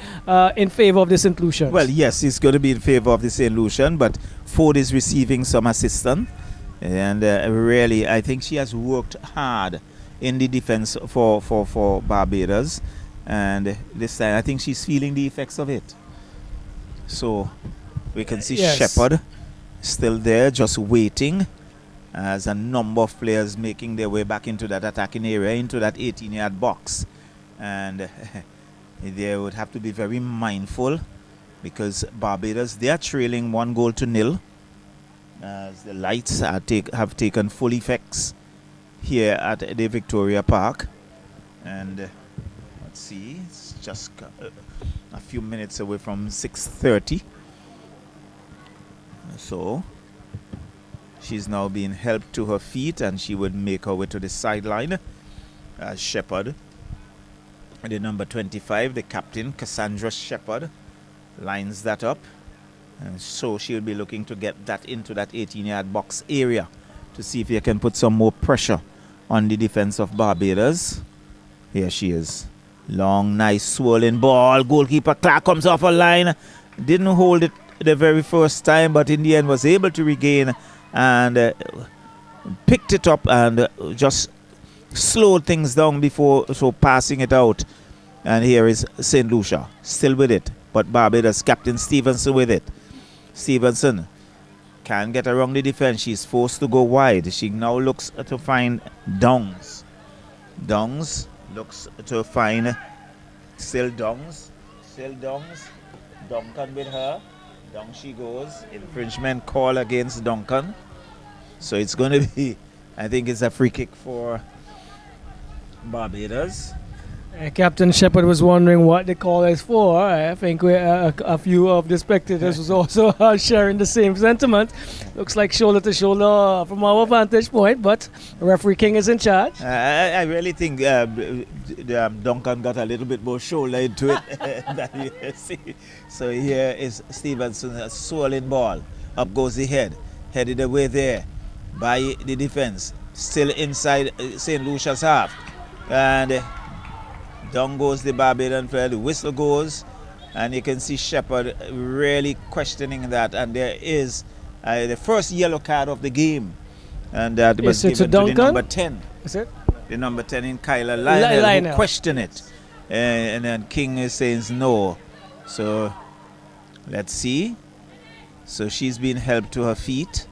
in favor of the St. Lucians. Well, yes, it's going to be in favor of the St. Lucian, but Ford is receiving some assistance. And really, I think she has worked hard in the defense for Barbados. And this time, I think she's feeling the effects of it. So we can see Shepard still there, just waiting, as a number of players making their way back into that attacking area, into that 18-yard box. And they would have to be very mindful, because Barbados, they are trailing 1-0 as the lights have taken full effects here at the Victoria Park. And let's see, it's just a few minutes away from 6:30. So she's now being helped to her feet, and she would make her way to the sideline as Shepard, the number 25, the captain, Cassandra Shepard, lines that up. And so she'll be looking to get that into that 18-yard box area to see if you can put some more pressure on the defense of Barbados. Here she is. Long, nice, swirling ball. Goalkeeper Clark comes off a line. Didn't hold it the very first time, but in the end was able to regain and picked it up and just slowed things down before passing it out. And here is St. Lucia still with it, but Barbados Captain Stevenson with it. Stevenson can't get around the defense. She's forced to go wide. She now looks to find Dongs. Dongs looks to find still Dongs. Duncan with her. Down she goes. Infringement call against Duncan. So it's going to be, I think it's a free kick for Barbados. Captain Shepherd was wondering what the call is for. I think a few of the spectators was also sharing the same sentiment. Looks like shoulder to shoulder from our vantage point, but referee King is in charge. I really think Duncan got a little bit more shoulder into it than you see. So here is Stevenson, a swirling ball. Up goes the head, headed away there by the defense. Still inside St. Lucia's half. And down goes the Barbadian player, the whistle goes, and you can see Shepherd really questioning that. And there is the first yellow card of the game, and that was given to the number 10. Is it? The number 10 in Kyla Lionel, who questioned it. And then King is saying no. So let's see. So she's been helped to her feet.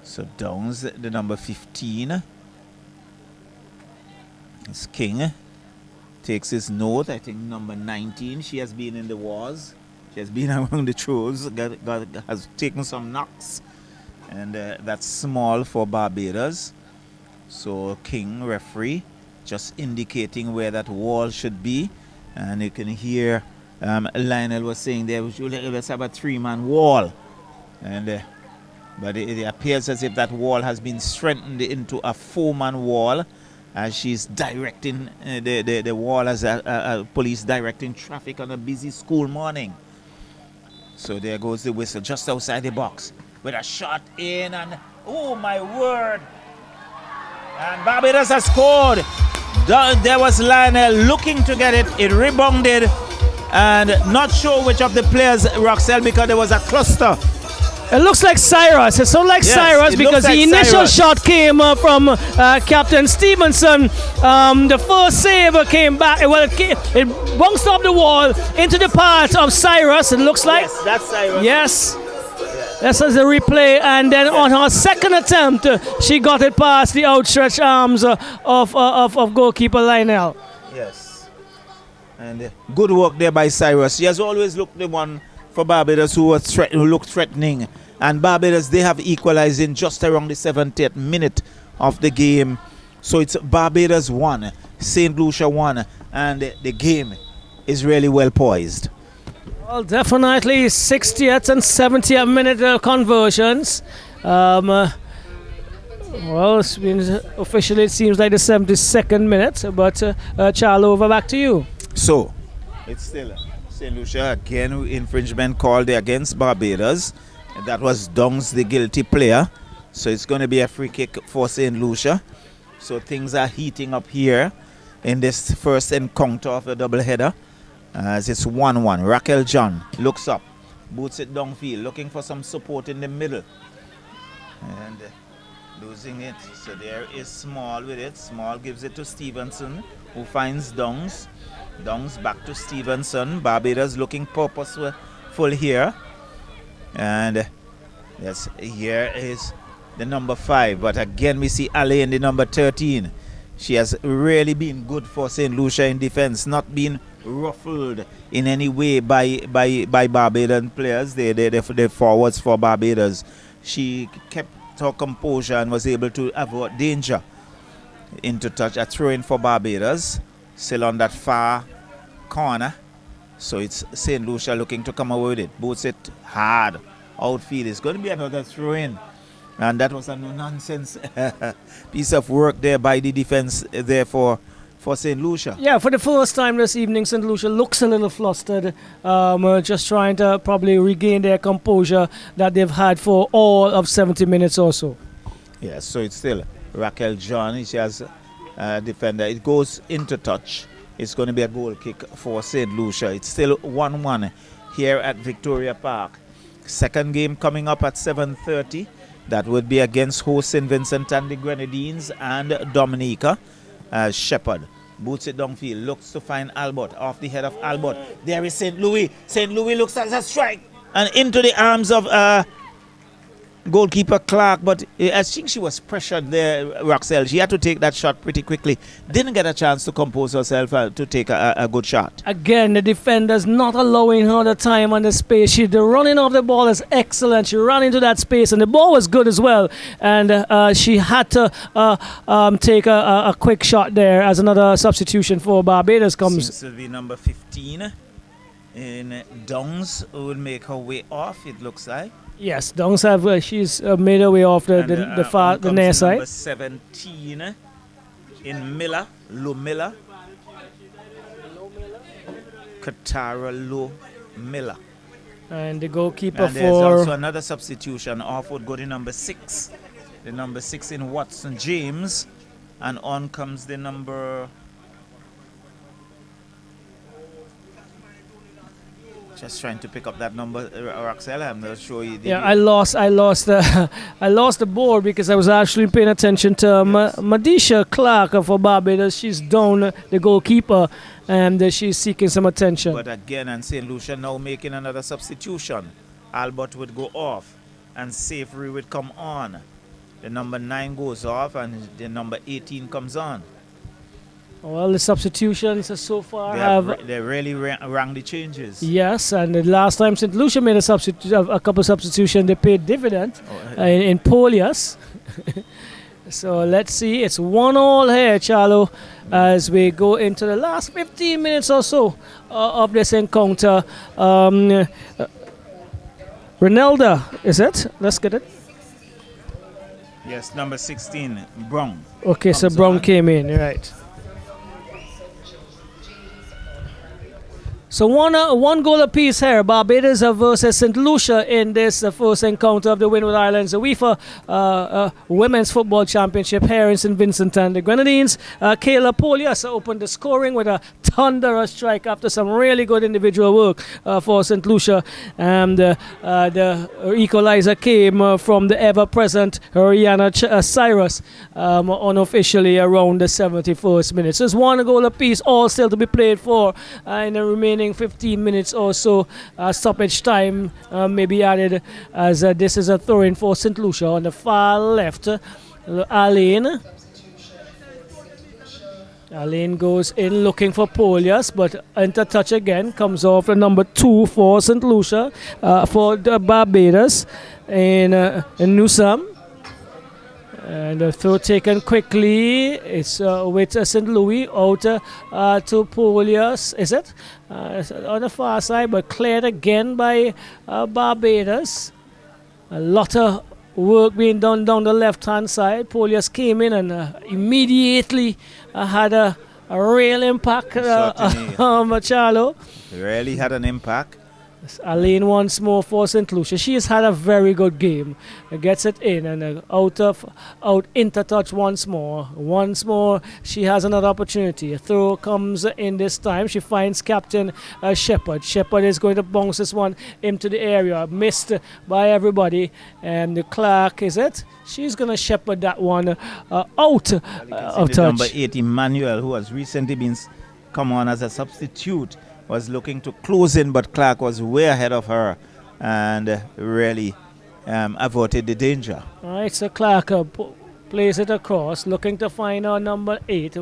So Downs, the number 15. It's King. Takes his note. I think number 19. She has been in the wars. She has been among the throws. Has taken some knocks. And that's small for Barbados. So King, referee, just indicating where that wall should be. And you can hear Lionel was saying there let's have a 3-man wall. And but it appears as if that wall has been strengthened into a 4-man wall, as she's directing the wall as a police directing traffic on a busy school morning. So there goes the whistle just outside the box with a shot in, and oh my word! And Barbados has scored. There was Lionel looking to get it. It rebounded, and not sure which of the players, Roxelle, because there was a cluster. It looks like Cyrus. It sounds like Cyrus because the initial shot came from Captain Stevenson. The first save came back. Well, it bounced off the wall into the path of Cyrus. It looks like. Yes, that's Cyrus. Yes. This is the replay, and then on her second attempt, she got it past the outstretched arms of goalkeeper Lionel. Yes. And good work there by Cyrus. She has always looked the one for Barbados who looked threatening, and Barbados, they have equalized in just around the 70th minute of the game. So it's Barbados 1, St. Lucia 1, and the game is really well poised. Well, definitely 60th and 70th minute conversions. Well, it's been officially it seems like the 72nd minute, but Charlo, over back to you. So it's still St. Lucia again, infringement called against Barbados. And that was Dongs, the guilty player. So it's going to be a free kick for St. Lucia. So things are heating up here in this first encounter of the doubleheader. As it's 1-1. Raquel John looks up, boots it downfield, looking for some support in the middle. And losing it. So there is Small with it. Small gives it to Stevenson, who finds Dongs. Dongs back to Stevenson. Barbados looking purposeful here. And yes, here is the number 5. But again, we see Ali in the number 13. She has really been good for St. Lucia in defense, not been ruffled in any way by Barbadian players. The forwards for Barbados. She kept her composure and was able to avoid danger. Into touch, a throw in for Barbados. Still on that far corner. So it's St. Lucia looking to come away with it. Boots it hard. Outfield. It's going to be another throw in. And that was a no-nonsense piece of work there by the defense there for St. Lucia. Yeah, for the first time this evening, St. Lucia looks a little flustered. Just trying to probably regain their composure that they've had for all of 70 minutes or so. Yeah, so it's still Raquel John. She has a defender. It goes into touch. It's going to be a goal kick for St. Lucia. It's still 1-1 here at Victoria Park. Second game coming up at 7:30. That would be against host St. Vincent and the Grenadines and Dominica. Shepherd boots it downfield, looks to find Albert, off the head of Albert. There is St. Louis. St. Louis looks at a strike and into the arms of goalkeeper Clark, but I think she was pressured there, Roxelle. She had to take that shot pretty quickly. Didn't get a chance to compose herself to take a good shot. Again, the defenders not allowing her the time and the space. The running of the ball is excellent. She ran into that space and the ball was good as well. And she had to take a quick shot there as another substitution for Barbados comes. Seems to be number 15 in Downs who will make her way off, it looks like. Yes, Downs have she's made her way off the near side. Number 17 in Miller, Lo Miller. Katara Lo Miller. And the goalkeeper and there's also another substitution. Off would go to number 6. The number 6 in Watson James. And on comes the number... Just trying to pick up that number, Roxelle. I'm not sure you did. Yeah, I lost the board because I was actually paying attention to Madisha Clark for Barbados. She's down, the goalkeeper, and she's seeking some attention. But again, and St. Lucia now making another substitution. Albert would go off, and Savory would come on. The number 9 goes off, and the number 18 comes on. Well, the substitutions so far they really rang the changes. Yes, and the last time St. Lucia made a couple of substitutions, they paid dividend in Polias. So let's see, it's 1-1 here, Charlo, as we go into the last 15 minutes or so of this encounter. Renelda, is it? Let's get it. Yes, number 16, Brown. Okay, so Brown came in, right. So one goal apiece here. Barbados versus St. Lucia in this first encounter of the Windward Islands Wifa Women's Football Championship here in St. Vincent and the Grenadines. Kayla Polias opened the scoring with a thunderous strike after some really good individual work for St. Lucia. And the equalizer came from the ever-present Rihanna Cyrus unofficially around the 71st minute. So it's one goal apiece, all still to be played for in the remaining 15 minutes or so. Stoppage time may be added as this is a throw-in for St. Lucia on the far left. Alain goes in looking for Polias, but into touch again, comes off the number 2 for St. Lucia for the Barbados in Newsam. And the throw taken quickly. It's with St. Louis out to Polias, is it? On the far side, but cleared again by Barbados. A lot of work being done down the left-hand side. Polias came in and immediately had a real impact, Charlo. Really had an impact. Alain once more for St. Lucia. She has had a very good game. Gets it in and out into touch once more. Once more, she has another opportunity. A throw comes in this time. She finds Captain Shepherd. Shepherd is going to bounce this one into the area. Missed by everybody. And the Clark, is it? She's going to shepherd that one out of touch. Number 8, Emmanuel, who has recently been come on as a substitute, was looking to close in, but Clark was way ahead of her and really averted the danger. All right, so Clark plays it across, looking to find our number 8.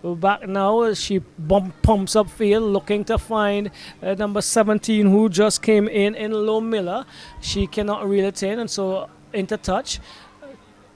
Back now, she pumps up field, looking to find number 17, who just came in Lo Miller. She cannot reel it in, and so into touch.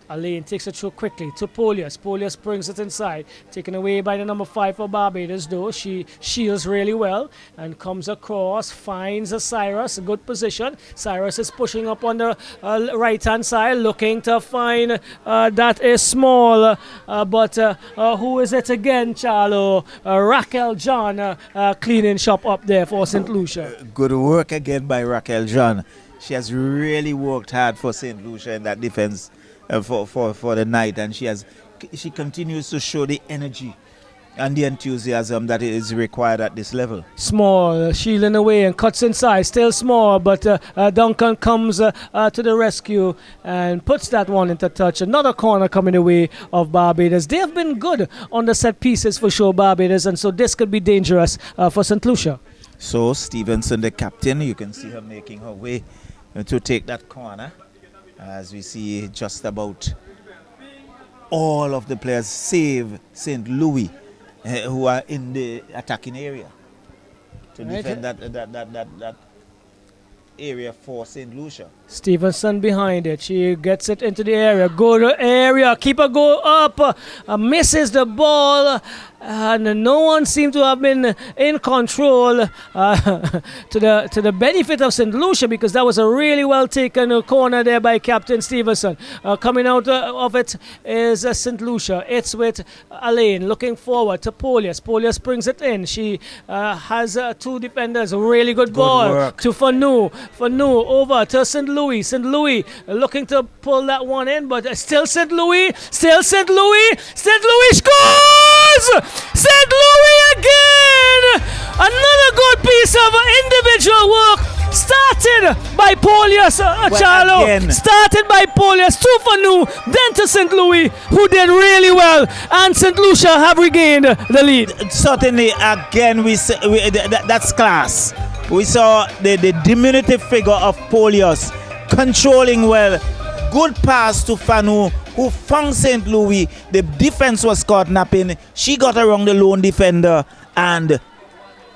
Alain takes it through quickly to Polias. Polias brings it inside. Taken away by the number 5 for Barbados, though. She shields really well and comes across, finds a Cyrus, a good position. Cyrus is pushing up on the right-hand side, looking to find that is small. But who is it again, Charlo? Raquel John cleaning shop up there for St. Lucia. Good work again by Raquel John. She has really worked hard for St. Lucia in that defense for the night, and she continues to show the energy and the enthusiasm that is required at this level. Small, shielding away and cuts inside, still small, but Duncan comes to the rescue and puts that one into touch. Another corner coming away of Barbados. They have been good on the set pieces for sure, Barbados, and so this could be dangerous for St. Lucia. So Stevenson, the captain, you can see her making her way to take that corner, as we see just about all of the players save St. Louis who are in the attacking area to defend that area for St. Lucia. Stevenson behind it. She gets it into the area. Go to area. Keeper go up. Misses the ball. And no one seemed to have been in control to the benefit of St. Lucia, because that was a really well taken corner there by Captain Stevenson. Coming out of it is St. Lucia. It's with Alain looking forward to Polius. Polius brings it in. She has two defenders. Really good ball work to Fanu. Fanu over to St. Louis. St. Louis looking to pull that one in, but still St. Louis. Still St. Louis. St. Louis scores! St. Louis again! Another good piece of individual work. Started by Polius Charlo. Started by Polius to Fanu, then to St. Louis, who did really well. And St. Lucia have regained the lead. Certainly, again, that's class. We saw the diminutive figure of Polius controlling well. Good pass to Fanu, who found St. Louis. The defense was caught napping. She got around the lone defender, and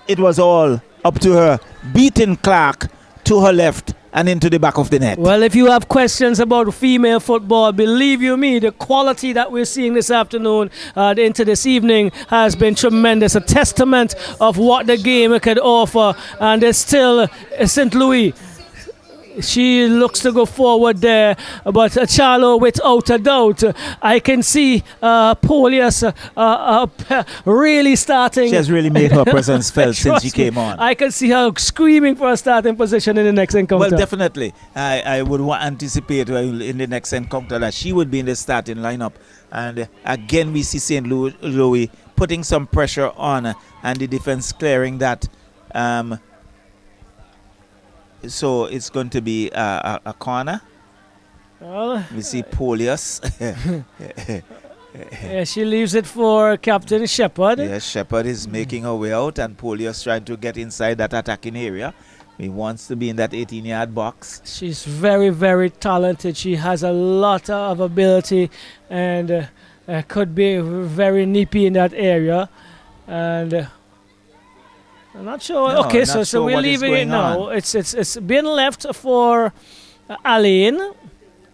it was all up to her, beating Clark to her left and into the back of the net. Well, if you have questions about female football, believe you me, the quality that we're seeing this afternoon into this evening has been tremendous. A testament of what the game could offer. And there's still St. Louis. She looks to go forward there, but Charlo, without a doubt, I can see Polius really starting. She has really made her presence felt since she came on. I can see her screaming for a starting position in the next encounter. Well, definitely. I would anticipate in the next encounter that she would be in the starting lineup. And again, we see St. Louis putting some pressure on and the defense clearing that. So it's going to be a corner. Well, we see Polius. Yeah, she leaves it for Captain Shepard. Yes, Shepard is making her way out, and Polius trying to get inside that attacking area. He wants to be in that 18-yard box. She's very, very talented. She has a lot of ability and could be very nippy in that area. And I'm not sure. No, okay, not so sure we're leaving it now. on. It's being left for Alain.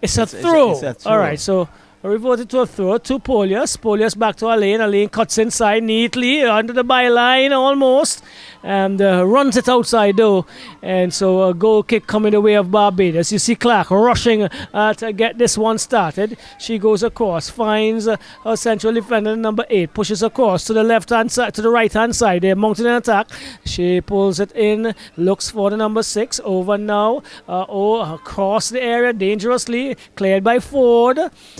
It's a throw. It's a throw. All right, so reverted to a throw to Polius. Polius back to Alain. Alain cuts inside neatly under the byline almost. And runs it outside though. And so a goal kick coming the way of Barbados. You see Clark rushing to get this one started. She goes across, finds her central defender number 8, pushes across to the left hand side, to the right hand side. They're mounting an attack. She pulls it in, looks for the number 6. Over now. Across the area dangerously. Cleared by Ford.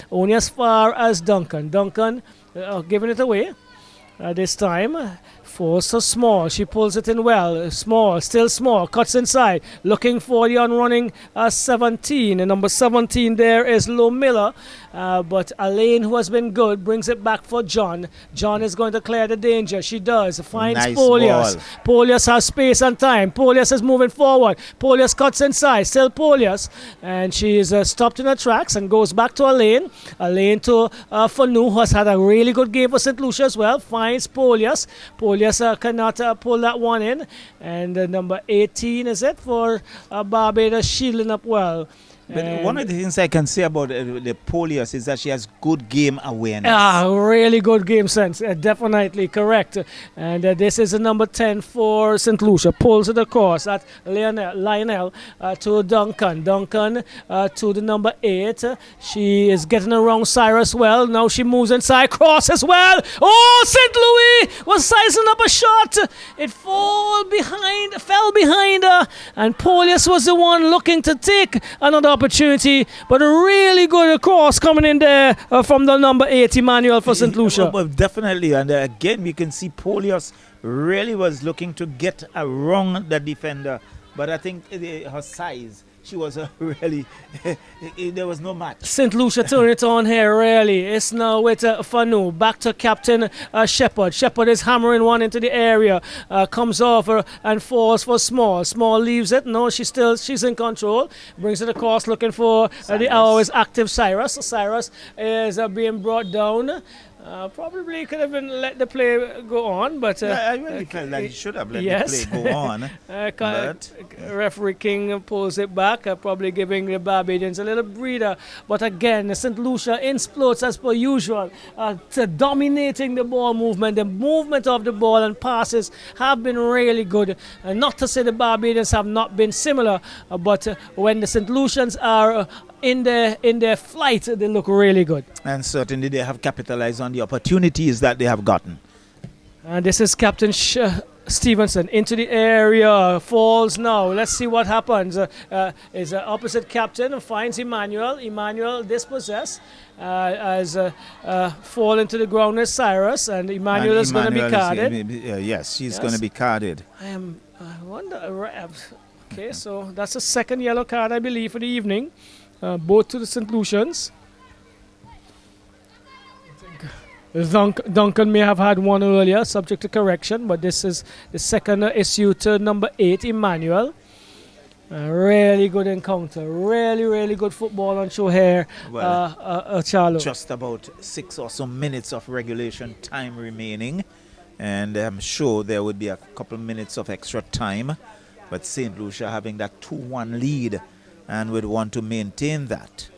Only as far as Duncan. Duncan giving it away this time. Force so small. She pulls it in well. Small, still small. Cuts inside. Looking for the on-running 17. And number 17 there is Lo Miller. But Alain, who has been good, brings it back for John. John is going to clear the danger. She does. Finds Nice Polius. ball. Polius has space and time. Polius is moving forward. Polius cuts inside. Still Polius. And she is stopped in her tracks and goes back to Alain. Alain to Fanu, who has had a really good game for St. Lucia as well. Finds Polius. Polius cannot pull that one in. And number 18 is it for Barbados, shielding up well. But one of the things I can say about the Polius is that she has good game awareness. Really good game sense. Definitely correct. And this is a number 10 for St. Lucia. Pulls it across at Lionel to Duncan. Duncan to the number 8. She is getting around Cyrus well. Now she moves inside. Cross as well. Oh, St. Louis was sizing up a shot. It fell behind her. And Polius was the one looking to take another opportunity, but a really good cross coming in there from the number 8 Emmanuel for St. Lucia. Well, definitely, and again we can see Polius really was looking to get around the defender, but I think her size, she was really, there was no match. St. Lucia turn it on here, really. It's now with Fanu. Back to Captain Shepherd. Shepherd is hammering one into the area. Comes off and falls for Small. Small leaves it. No, she's in control. Brings it across looking for the always active Cyrus. Cyrus is being brought down. Probably could have been let the play go on, but I really felt like he should have let the play go on. But referee King pulls it back, probably giving the Barbadians a little breather. But again, St. Lucia explodes as per usual, dominating the ball movement. The movement of the ball and passes have been really good. Not to say the Barbadians have not been similar, but when the St. Lucians are in their flight, they look really good. And certainly they have capitalized on the opportunities that they have gotten. And this is Captain Stevenson into the area, falls now. Let's see what happens. Is opposite captain, finds Emmanuel. Emmanuel dispossessed as fall into the ground as Cyrus, and Emmanuel is going to be carded. Yes, she's going to be carded. I wonder. Okay, so that's a second yellow card, I believe, for the evening. Both to the St. Lucians. Duncan may have had one earlier, subject to correction, but this is the second issue to number 8, Emmanuel. A really good encounter. Really good football on show here, Charlo. Just about 6 or so minutes of regulation time remaining, and I'm sure there would be a couple minutes of extra time, but St. Lucia having that 2-1 lead and would want to maintain that.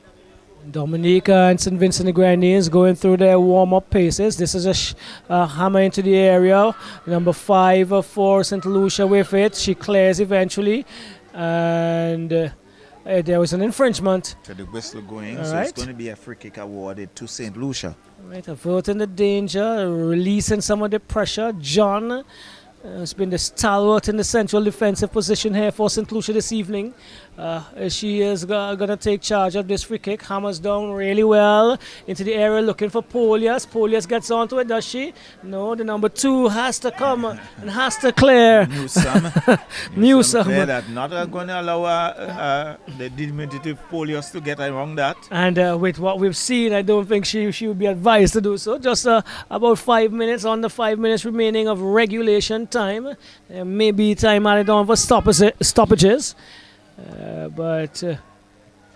Dominica and St. Vincent the Grenadines going through their warm-up paces. This is a hammer into the area. Number 5 for St. Lucia with it. She clears eventually. And there was an infringement. So the whistle going. All so right. it's going to be a free kick awarded to St. Lucia. Right, averting the danger, releasing some of the pressure. John has been the stalwart in the central defensive position here for St. Lucia this evening. She is going to take charge of this free kick. Hammers down really well into the area looking for Polius. Polius gets onto it, does she? No, the number 2 has to come and has to clear. Newsome. Clear that. Not going to allow the diminutive Polius to get around that. And with what we've seen, I don't think she would be advised to do so. Just about 5 minutes, under 5 minutes remaining of regulation time. Maybe time added on for stoppages. But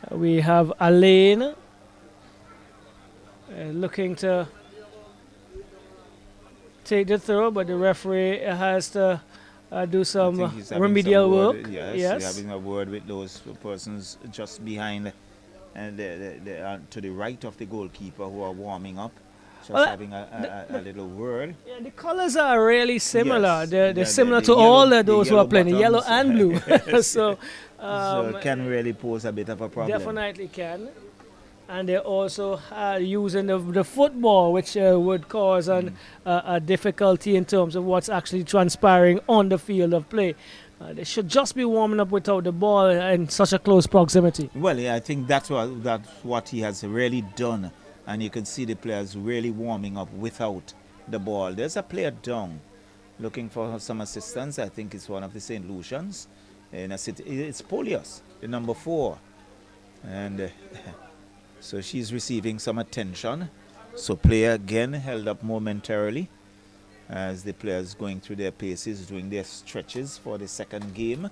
we have Alain looking to take the throw, but the referee has to do some remedial work. Yes, having a word with those persons just behind and to the right of the goalkeeper who are warming up. Just having a little word. Yeah, the colors are really similar. Yes, they're similar to all those who are playing, yellow and blue. So it can really pose a bit of a problem. Definitely can. And they're also using the football, which would cause a difficulty in terms of what's actually transpiring on the field of play. They should just be warming up without the ball in such a close proximity. Well, yeah, I think that's what he has really done. And you can see the players really warming up without the ball. There's a player down looking for some assistance. I think it's one of the St. Lucians. It's Polius, the number 4. And so she's receiving some attention. So player again held up momentarily as the players going through their paces, doing their stretches for the second game.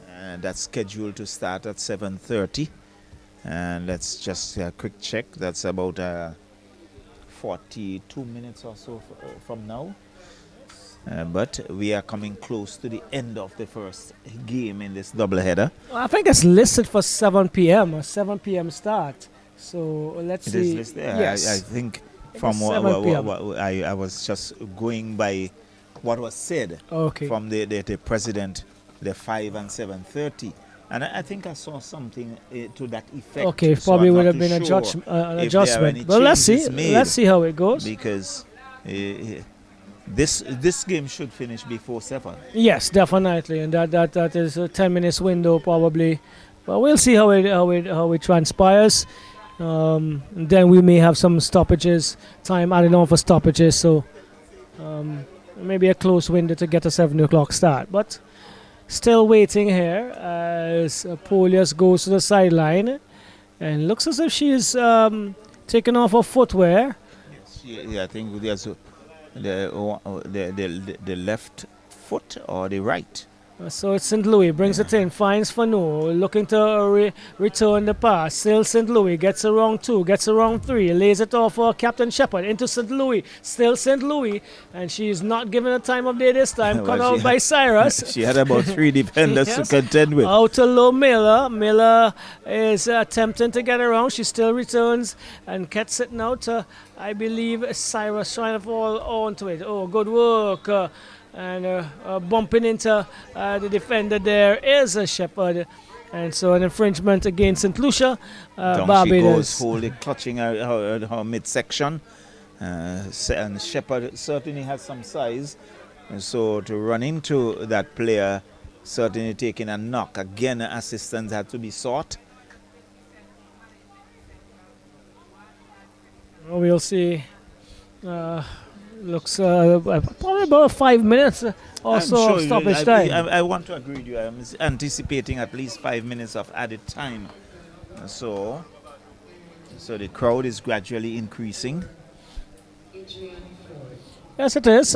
And that's scheduled to start at 7:30. And let's just a quick check. That's about 42 minutes or so from now. But we are coming close to the end of the first game in this doubleheader. I think it's listed for 7 p.m. a 7 p.m. start. So let's It see. is listed. Yes. I think from it's what 7 p.m. I was just going by what was said Okay. from the president, the 5 and 7:30. And I think I saw something to that effect. Okay, So probably I'm would not have been too an sure an if there are adjustment. any But let's see. changes made, Let's see how it goes. because this game should finish before 7. Yes, definitely, and that is a 10 minutes window probably. But we'll see how it transpires. And then we may have some stoppages, time added on for stoppages. So maybe a close window to get a 7 o'clock start. But still waiting here as Polius goes to the sideline, and looks as if she is taking off her footwear. Yeah, I think there's the left foot or the right. So it's St. Louis, brings it in, finds Fanu, looking to return the pass. Still St. Louis, gets around 2, gets around 3, lays it off for Captain Shepard into St. Louis. Still St. Louis, and she's not given a time of day this time, cut out by Cyrus. She had about 3 defenders Yes. to contend with. Out to low Miller. Miller is attempting to get around. She still returns and gets it now to, I believe, Cyrus trying to fall onto it. Oh, good work. And bumping into the defender there is a Shepherd. And so an infringement against St. Lucia. Down Barbados. she goes, clutching her midsection. And Shepherd certainly has some size. And so to run into that player, certainly taking a knock. Again, assistance had to be sought. We'll see. Looks probably about 5 minutes or so of stoppage time. I want to agree with you. I'm anticipating at least 5 minutes of added time. So the crowd is gradually increasing. Yes, it is.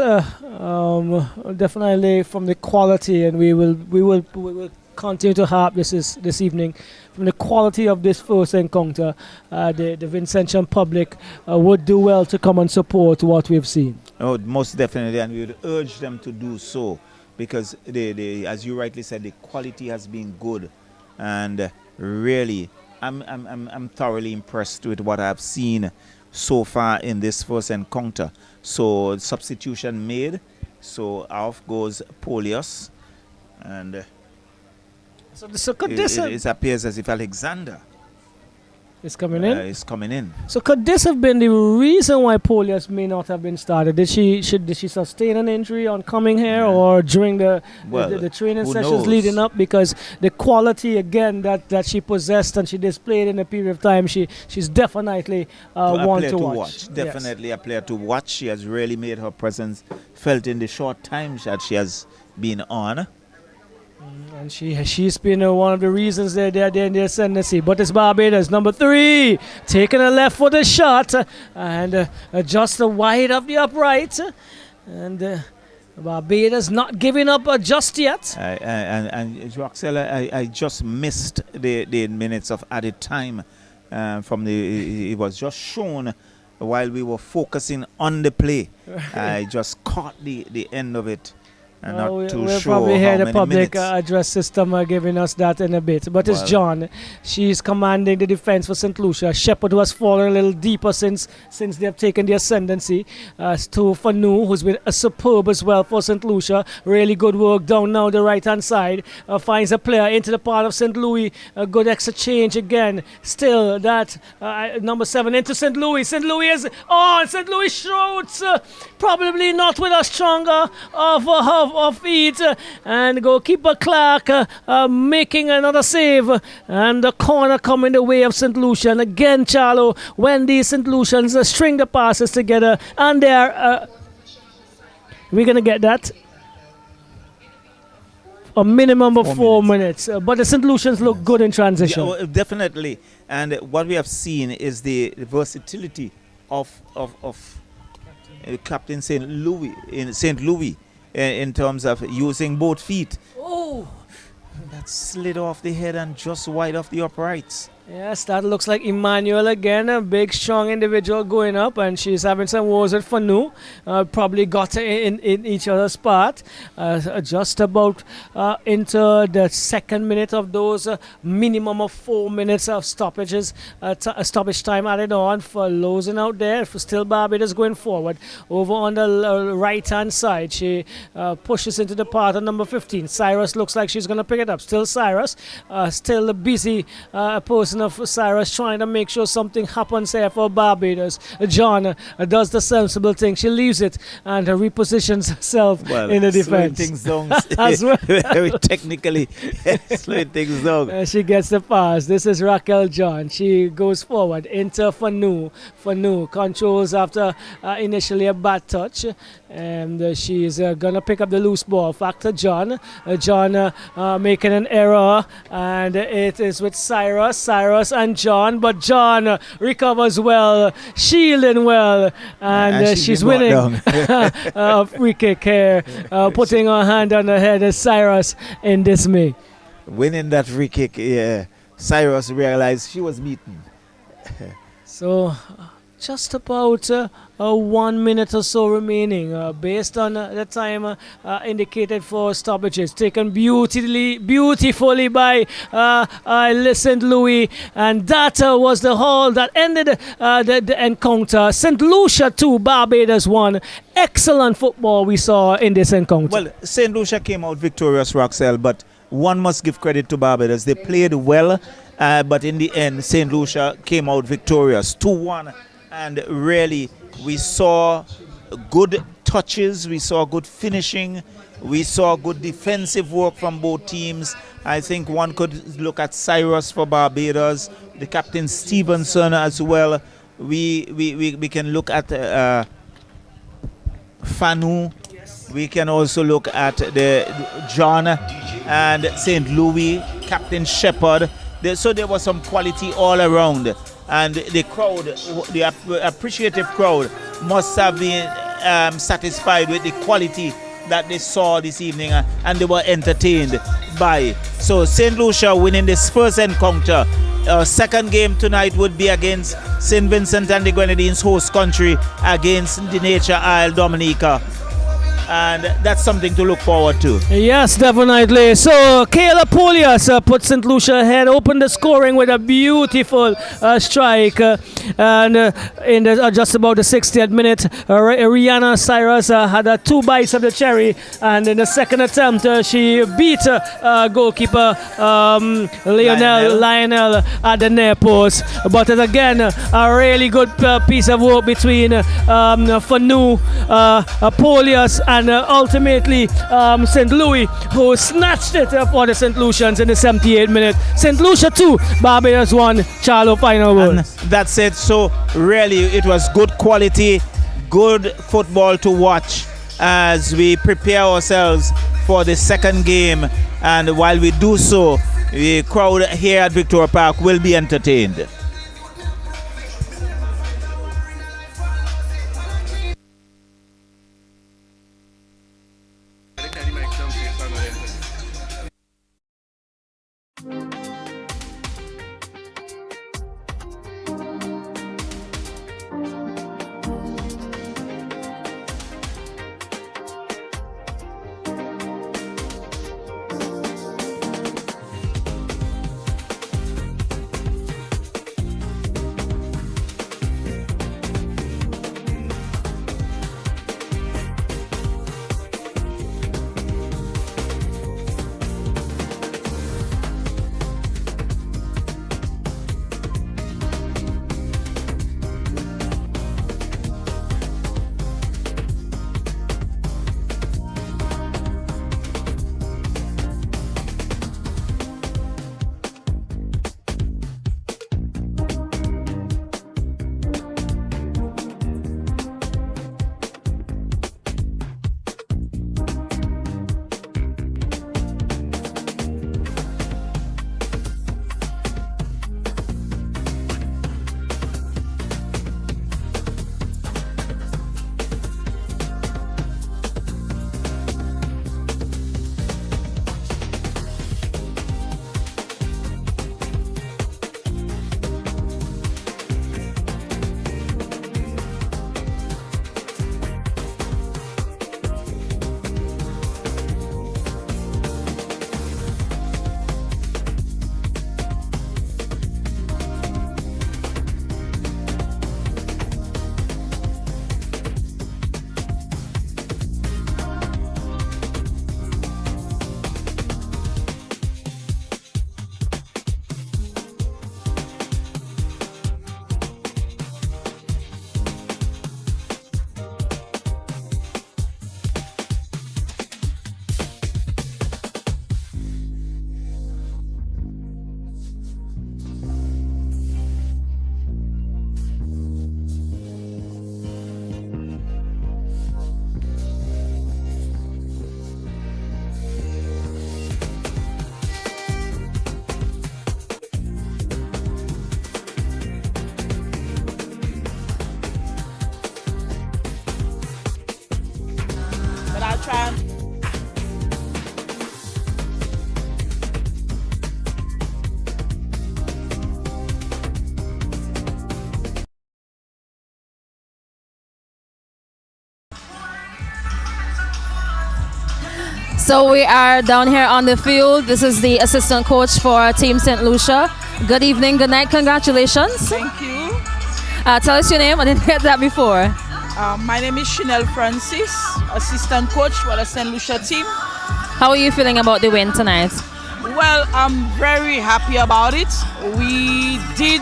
Definitely from the quality, and we will continue to harp this evening from the quality of this first encounter. The Vincentian public would do well to come and support what we've seen. Oh, most definitely, and we would urge them to do so, because as you rightly said, the quality has been good, and really, I'm thoroughly impressed with what I've seen so far in this first encounter. So substitution made, so off goes Polius, and So could this it appears as if Alexander is coming in? is coming in. So could this have been the reason why Polius may not have been started? Did she sustain an injury on coming here, or during the training who sessions knows? leading up? Because the quality again that she possessed and she displayed in a period of time, she's definitely one to watch. Definitely a player to watch. She has really made her presence felt in the short time that she has been on. And she's been one of the reasons they're in the ascendancy. But it's Barbados, number 3, taking a left-footed shot and just wide of the upright. And Barbados not giving up just yet. And Roxella, I just missed the minutes of added time from it was just shown while we were focusing on the play. I just caught the end of it. I'm not too we'll sure probably how hear the many public minutes. address system giving us that in a bit. But it's John. She's commanding the defense for St. Lucia. Shepard, who has fallen a little deeper since they have taken the ascendancy. To Fanu, who's been superb as well for St. Lucia. Really good work down now the right-hand side. Finds a player into the part of St. Louis. A good extra change again. Still that number 7 into St. Louis. St. Louis is on. St. Louis shoots. Probably not with a stronger of feet, and goalkeeper Clark making another save, and the corner coming the way of St. Lucia. And again, Charlo, when these St. Lucians string the passes together, and they're we're gonna get that a minimum of 4 minutes. But the St. Lucians look good in transition. Yeah, well, definitely, and what we have seen is the versatility of Captain St. Louis in terms of using both feet. Oh, that slid off the head and just wide of the uprights. Yes, that looks like Emmanuel again, a big, strong individual going up, and she's having some wars with Fanu. Probably got in each other's path. Just about into the second minute of those minimum of 4 minutes of stoppages, stoppage time added on for losing out there. For still Barbados going forward. Over on the right-hand side, she pushes into the part of number 15. Cyrus looks like she's going to pick it up. Still Cyrus, still a busy person of Cyrus trying to make sure something happens here for Barbados. John does the sensible thing. She leaves it and repositions herself in the defense. Things down As well. very technically, slowing things down. She gets the pass. This is Raquel John. She goes forward into Fanu. Fanu controls after initially a bad touch. And she's going to pick up the loose ball. Back to John. John making an error. And it is with Cyrus. Cyrus and John. But John recovers well. Shielding well. And she's winning. Free kick here. Putting her hand on the head of Cyrus in dismay. Winning that free kick, yeah. Cyrus realized she was beaten. So just about 1 minute or so remaining, based on the time indicated for stoppages, taken beautifully by St. Louis, and that was the haul that ended the encounter. St. Lucia 2, Barbados 1. Excellent football we saw in this encounter. Well, St. Lucia came out victorious, Roxelle, but one must give credit to Barbados. They played well, but in the end, St. Lucia came out victorious, 2-1. And really, we saw good touches, we saw good finishing, we saw good defensive work from both teams. I think one could look at Cyrus for Barbados, the captain Stevenson as well. We can look at Fanu. We can also look at the John and St. Louis, Captain Shepherd. So there was some quality all around. And the crowd, the appreciative crowd, must have been satisfied with the quality that they saw this evening, and they were entertained by. So St. Lucia winning this first encounter. Second game tonight would be against St. Vincent and the Grenadines, host country, against the Nature Isle, Dominica. And that's something to look forward to. Yes, definitely. So Kayla Polias put St. Lucia ahead, opened the scoring with a beautiful strike. And in just about the 60th minute, Rihanna Cyrus had 2 bites of the cherry. And in the second attempt, she beat goalkeeper Lionel at the near post. But again, a really good piece of work between Fanu, Polias, and ultimately St. Louis, who snatched it for the St. Lucians in the 78th minute. St. Lucia 2, Barbados 1, Charlo final word. And that's it. So really it was good quality, good football to watch as we prepare ourselves for the second game. And while we do so, the crowd here at Victoria Park will be entertained. So we are down here on the field. This is the assistant coach for Team St. Lucia. Good evening, good night, congratulations. Thank you. Tell us your name, I didn't get that before. My name is Chanel Francis, assistant coach for the St. Lucia team. How are you feeling about the win tonight? Well, I'm very happy about it. We did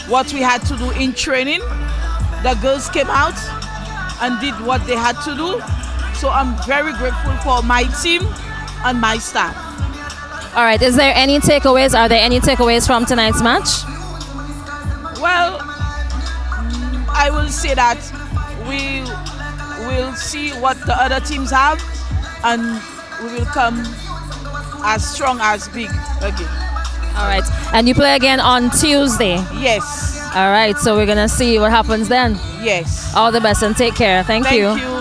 what we had to do in training. The girls came out and did what they had to do. So I'm very grateful for my team and my staff. All right, is there any takeaways? Are there any takeaways from tonight's match? Well, I will say that we will see what the other teams have and we will come as strong as big again. All right, and you play again on Tuesday? Yes. All right, so we're going to see what happens then. Yes. All the best and take care. Thank you. Thank you.